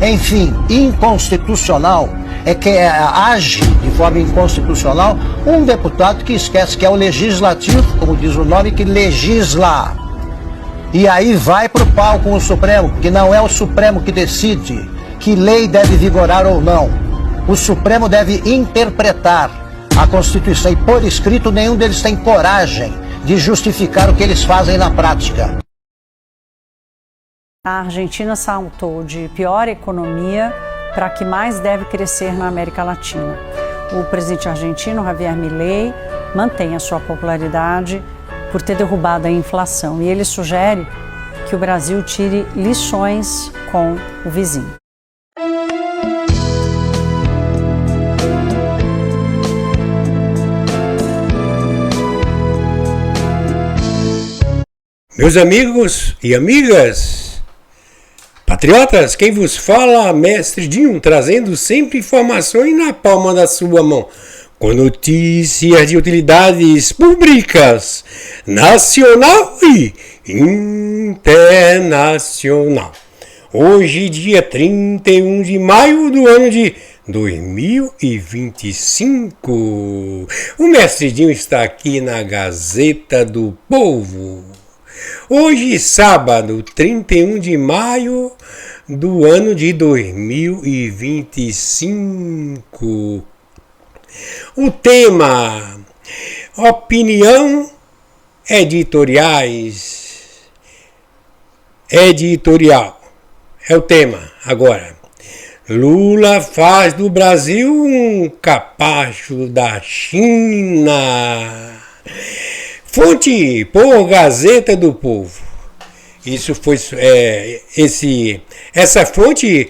Enfim, inconstitucional é que age de forma inconstitucional um deputado que esquece que é o legislativo, como diz o nome, que legisla. E aí vai para o pau com o Supremo, porque não é o Supremo que decide que lei deve vigorar ou não. O Supremo deve interpretar a Constituição e, por escrito, nenhum deles tem coragem de justificar o que eles fazem na prática. A Argentina saltou de pior economia para a que mais deve crescer na América Latina. O presidente argentino, Javier Milei, mantém a sua popularidade por ter derrubado a inflação. E ele sugere que o Brasil tire lições com o vizinho. Meus amigos e amigas, patriotas, quem vos fala, Mestre Dinho, trazendo sempre informações na palma da sua mão, com notícias de utilidades públicas, nacional e internacional. Hoje, dia 31 de maio do ano de 2025. O Mestre Dinho está aqui na Gazeta do Povo. Hoje, sábado, 31 de maio do ano de 2025. O tema: opinião editoriais. Editorial é o tema agora. Lula faz do Brasil um capacho da China. Fonte por Gazeta do Povo. Isso foi essa fonte,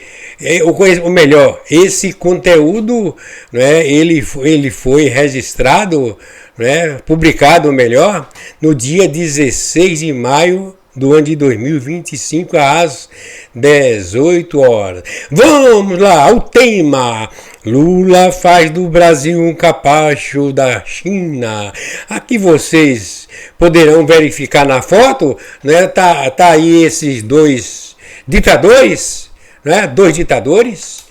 ou melhor, esse conteúdo, né, ele foi registrado, né, publicado melhor, no dia 16 de maio do ano de 2025, às 18 horas. Vamos lá, ao tema: Lula faz do Brasil um capacho da China. Aqui vocês poderão verificar na foto, né? Tá aí esses dois ditadores, né? Dois ditadores.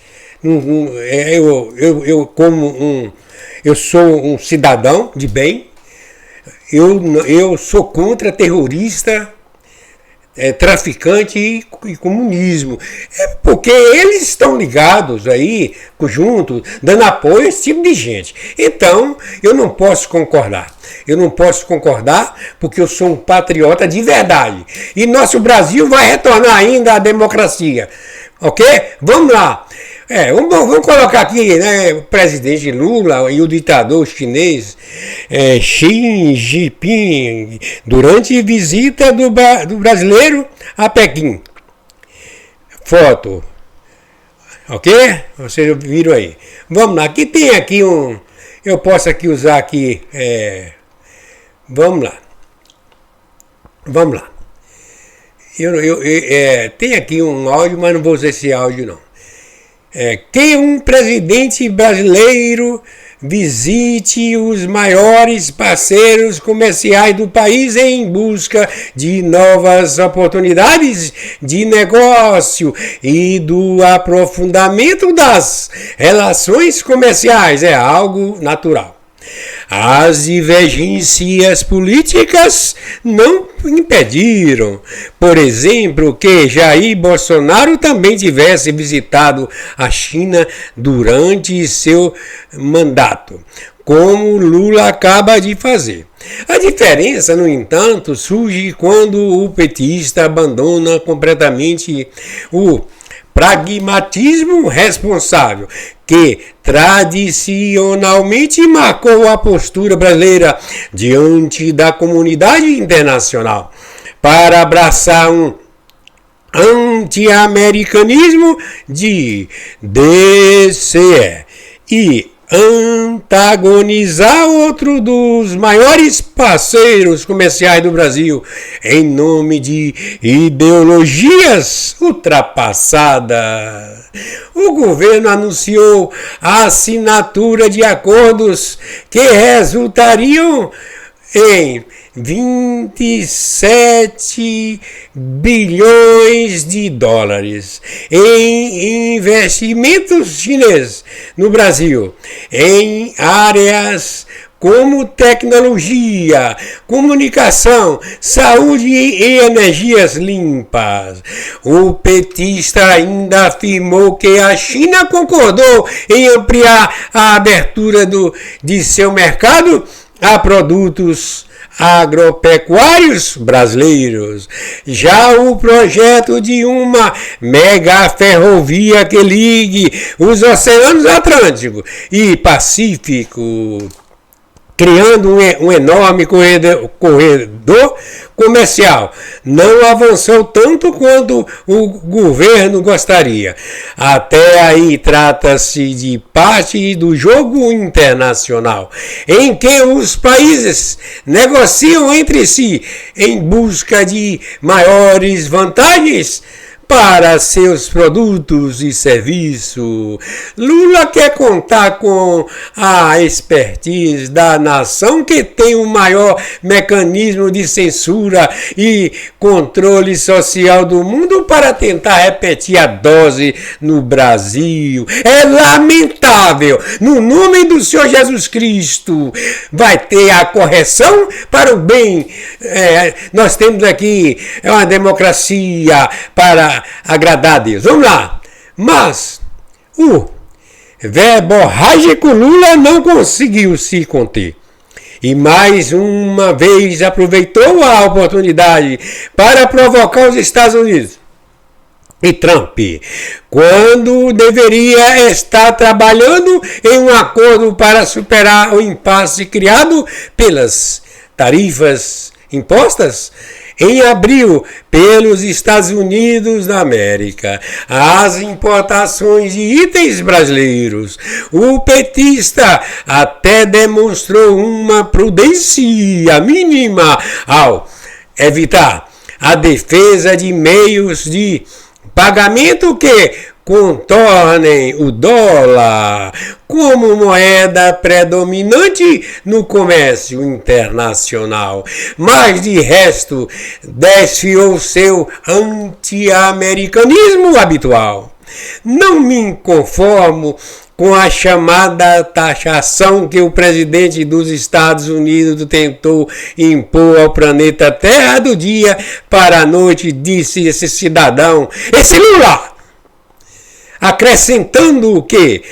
Eu sou um cidadão de bem. Eu sou contra terrorista, traficante e comunismo. É porque eles estão ligados aí, juntos, dando apoio a esse tipo de gente. Então, eu não posso concordar. Eu não posso concordar porque eu sou um patriota de verdade. E nosso Brasil vai retornar ainda à democracia. Ok? Vamos lá. Vamos colocar aqui, né, o presidente Lula e o ditador chinês Xi Jinping durante visita do brasileiro a Pequim. Foto. Ok? Vocês viram aí. Vamos lá. Aqui tem aqui eu posso aqui usar aqui. Vamos lá. Vamos lá. Tem aqui um áudio, mas não vou usar esse áudio não. Que um presidente brasileiro visite os maiores parceiros comerciais do país em busca de novas oportunidades de negócio e do aprofundamento das relações comerciais. É algo natural. As divergências políticas não impediram, por exemplo, que Jair Bolsonaro também tivesse visitado a China durante seu mandato, como Lula acaba de fazer. A diferença, no entanto, surge quando o petista abandona completamente o pragmatismo responsável, que tradicionalmente marcou a postura brasileira diante da comunidade internacional, para abraçar um anti-americanismo de DCE e antagonizar outro dos maiores parceiros comerciais do Brasil em nome de ideologias ultrapassadas. O governo anunciou a assinatura de acordos que resultariam em 27 bilhões de dólares em investimentos chineses no Brasil, em áreas como tecnologia, comunicação, saúde e energias limpas. O petista ainda afirmou que a China concordou em ampliar a abertura de seu mercado a produtos agropecuários brasileiros. Já o projeto de uma mega ferrovia que ligue os oceanos Atlântico e Pacífico, criando um enorme corredor comercial, não avançou tanto quanto o governo gostaria. Até aí trata-se de parte do jogo internacional, em que os países negociam entre si em busca de maiores vantagens para seus produtos e serviços. Lula quer contar com a expertise da nação que tem o maior mecanismo de censura e controle social do mundo para tentar repetir a dose no Brasil. É lamentável. No nome do Senhor Jesus Cristo, vai ter a correção para o bem. Nós temos aqui uma democracia para agradar a Deus. Vamos lá. Mas o verborrágico Lula não conseguiu se conter. E mais uma vez aproveitou a oportunidade para provocar os Estados Unidos e Trump, quando deveria estar trabalhando em um acordo para superar o impasse criado pelas tarifas impostas em abril pelos Estados Unidos da América às importações de itens brasileiros. O petista até demonstrou uma prudência mínima ao evitar a defesa de meios de pagamento que contornem o dólar como moeda predominante no comércio internacional, mas de resto desfiou seu anti-americanismo habitual. Não me conformo com a chamada taxação que o presidente dos Estados Unidos tentou impor ao planeta Terra do dia para a noite, disse esse cidadão, esse Lula, acrescentando que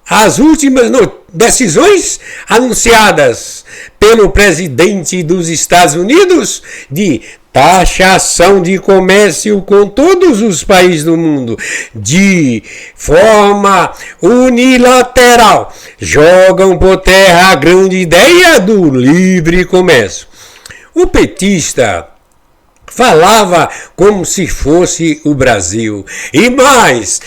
as últimas decisões anunciadas pelo presidente dos Estados Unidos de taxação de comércio com todos os países do mundo de forma unilateral jogam por terra a grande ideia do livre comércio. O petista falava como se fosse o Brasil, e mais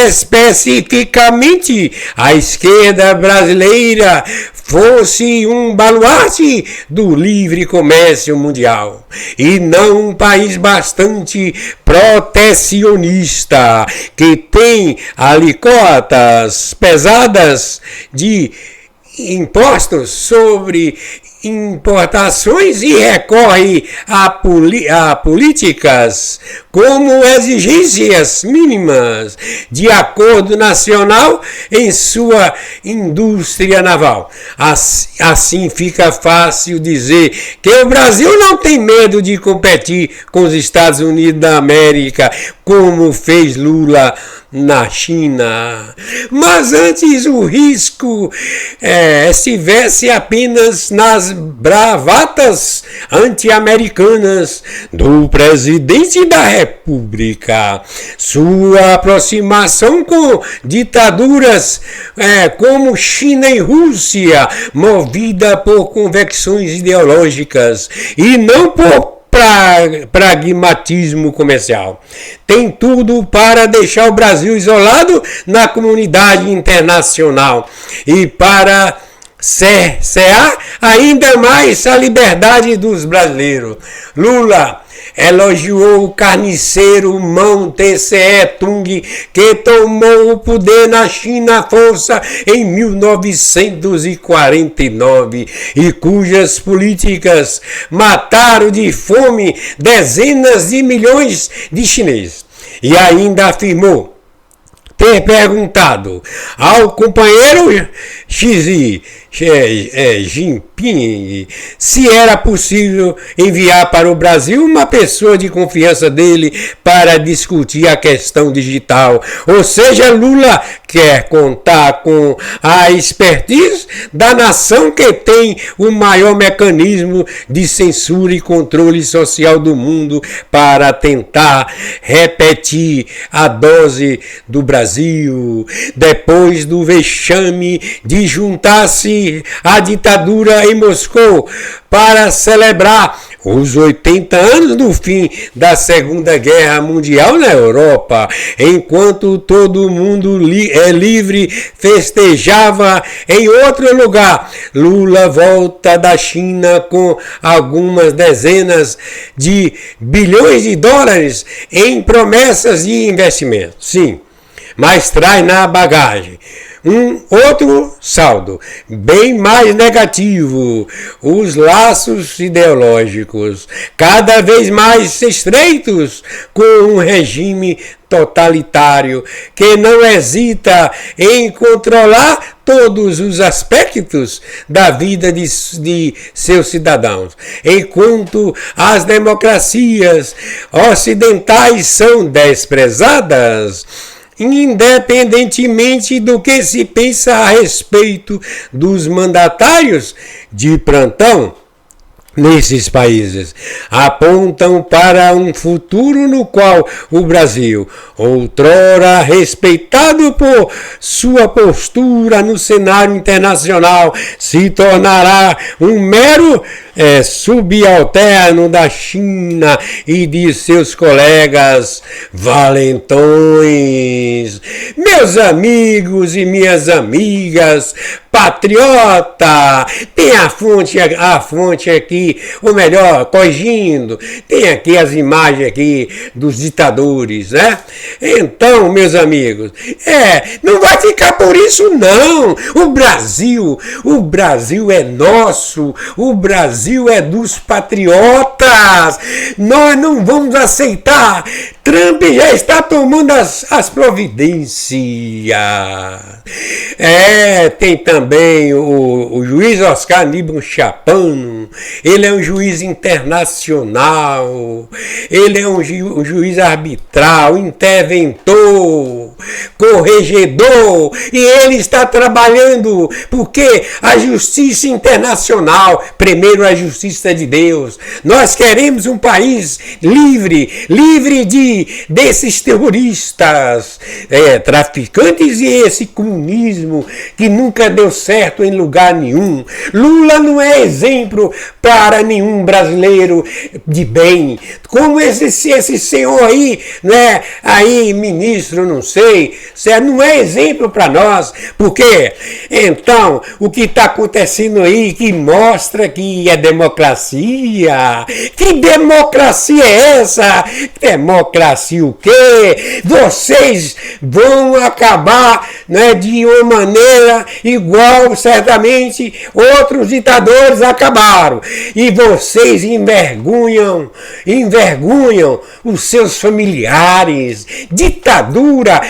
especificamente a esquerda brasileira fosse um baluarte do livre comércio mundial, e não um país bastante protecionista, que tem alíquotas pesadas de impostos sobre importações e recorre a políticas como exigências mínimas de acordo nacional em sua indústria naval. Assim fica fácil dizer que o Brasil não tem medo de competir com os Estados Unidos da América, como fez Lula na China. Mas antes o risco estivesse apenas nas bravatas anti-americanas do presidente da República. Sua aproximação com ditaduras como China e Rússia, movida por convicções ideológicas e não por pragmatismo comercial. Tem tudo para deixar o Brasil isolado na comunidade internacional e para cercear ainda mais a liberdade dos brasileiros. Lula elogiou o carniceiro Mao Tse-tung, que tomou o poder na China à força em 1949 e cujas políticas mataram de fome dezenas de milhões de chineses. E ainda afirmou ter perguntado ao companheiro Xi Jinping se era possível enviar para o Brasil uma pessoa de confiança dele para discutir a questão digital. Ou seja, Lula quer contar com a expertise da nação que tem o maior mecanismo de censura e controle social do mundo para tentar repetir a dose do Brasil, depois do vexame de juntar-se à ditadura em Moscou para celebrar os 80 anos do fim da Segunda Guerra Mundial na Europa, enquanto todo mundo livre festejava em outro lugar. Lula volta da China com algumas dezenas de bilhões de dólares em promessas de investimento. Sim, mas traz na bagagem um outro saldo, bem mais negativo: os laços ideológicos, cada vez mais estreitos com um regime totalitário que não hesita em controlar todos os aspectos da vida de seus cidadãos, enquanto as democracias ocidentais são desprezadas. Independentemente do que se pensa a respeito dos mandatários de plantão nesses países, apontam para um futuro no qual o Brasil, outrora respeitado por sua postura no cenário internacional, se tornará um mero subalterno da China e de seus colegas valentões. Meus amigos e minhas amigas, patriota, tem a fonte aqui, ou melhor, corrigindo, tem aqui as imagens aqui dos ditadores, né? Então, meus amigos, não vai ficar por isso não. O Brasil é nosso, o Brasil é dos patriotas. Nós não vamos aceitar. Trump já está tomando as providências. Tem também o juiz Oscar Niemeyer Chapano. Ele é um juiz internacional. Ele é um juiz arbitral, interventor, corregedor. E ele está trabalhando porque a justiça internacional, primeiro a justiça de Deus. Nós queremos um país livre desses terroristas, traficantes, e esse comunismo que nunca deu certo em lugar nenhum. Lula não é exemplo para nenhum brasileiro de bem. Como esse senhor aí, né? Aí, ministro, não sei, lei, certo? Não é exemplo para nós. Por quê? Então, o que está acontecendo aí que mostra que é democracia. Que democracia é essa? Democracia o quê? Vocês vão acabar, né, de uma maneira igual, certamente, outros ditadores acabaram. E vocês envergonham os seus familiares. Ditadura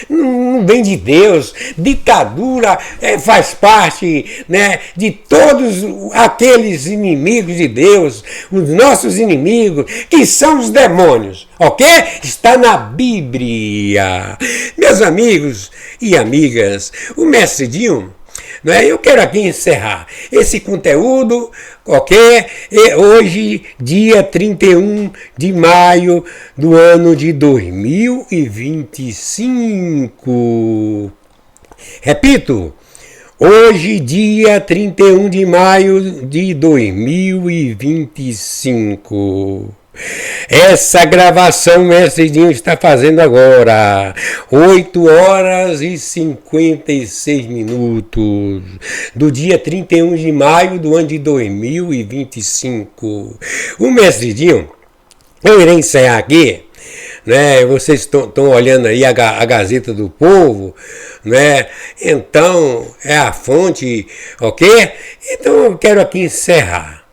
não vem de Deus. Ditadura faz parte, né, de todos aqueles inimigos de Deus, os nossos inimigos, que são os demônios, ok? Está na Bíblia. Meus amigos e amigas, o Mestre Dinho, né, eu quero aqui encerrar esse conteúdo, ok? Hoje, dia 31 de maio do ano de 2025. Repito, hoje, dia 31 de maio de 2025. Essa gravação o Mestre Dinho está fazendo agora, 8 horas e 56 minutos, do dia 31 de maio do ano de 2025. O Mestre Dinho, eu irei encerrar aqui, né? Vocês estão olhando aí a Gazeta do Povo, né? Então, é a fonte, ok? Então, eu quero aqui encerrar.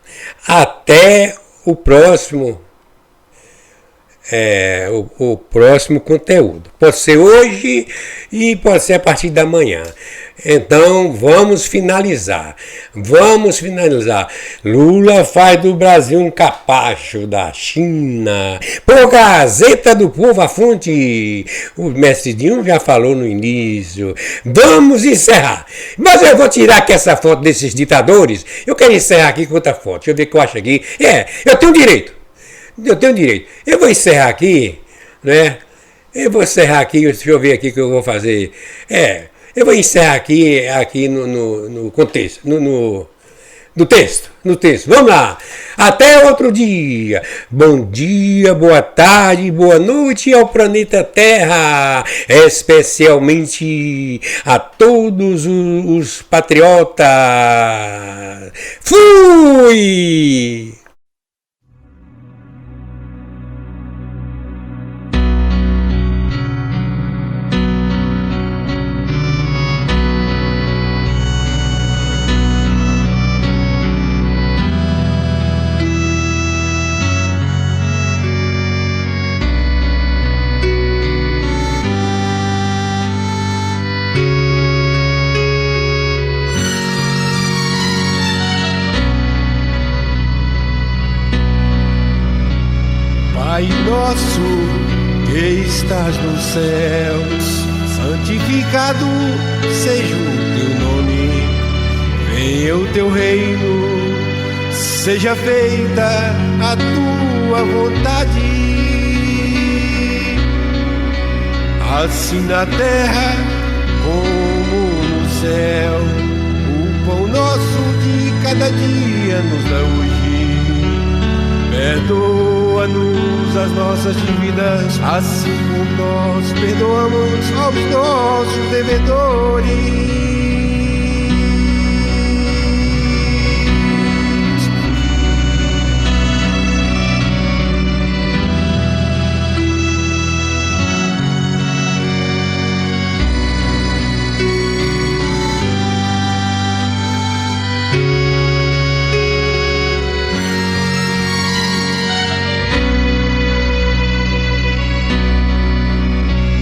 Até o próximo o próximo conteúdo. Pode ser hoje e pode ser a partir da manhã. Então, vamos finalizar. Lula faz do Brasil um capacho da China. Por Gazeta do Povo, a fonte, o Mestre Dinho já falou no início. Vamos encerrar. Mas eu vou tirar aqui essa foto desses ditadores. Eu quero encerrar aqui com outra foto. Deixa eu ver o que eu acho aqui. Eu tenho direito. Eu vou encerrar aqui, né? Deixa eu ver aqui o que eu vou fazer. Eu vou encerrar aqui no contexto, no texto. Vamos lá. Até outro dia. Bom dia, boa tarde, boa noite ao planeta Terra, especialmente a todos os patriotas. Fui! Pai nosso que estás nos céus, santificado seja o teu nome. Venha o teu reino, seja feita a tua vontade, assim na terra como no céu. O pão nosso de cada dia nos dá hoje. Perdoa-nos as nossas dívidas, assim como nós perdoamos aos nossos devedores.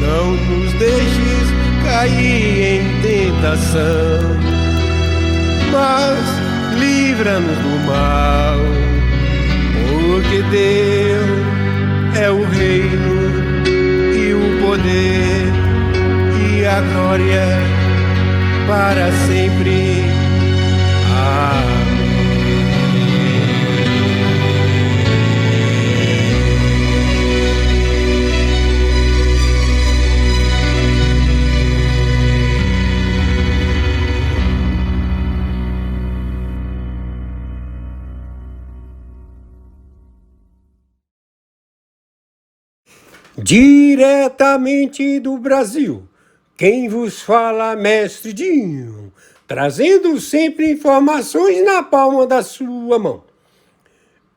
Não nos deixes cair em tentação, mas livra-nos do mal, porque teu é o reino e o poder e a glória para sempre. Amém. Diretamente do Brasil, quem vos fala, mestre Dinho, trazendo sempre informações na palma da sua mão.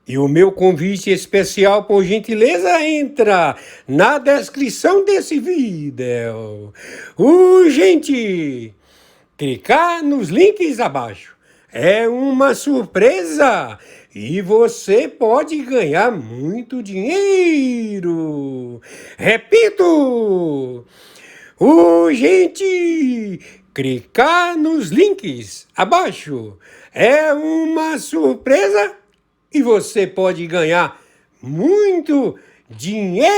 E o meu convite especial, por gentileza, entra na descrição desse vídeo. Urgente! Clicar nos links abaixo. É uma surpresa e você pode ganhar muito dinheiro. Repito! Urgente! Clicar nos links abaixo. É uma surpresa e você pode ganhar muito dinheiro.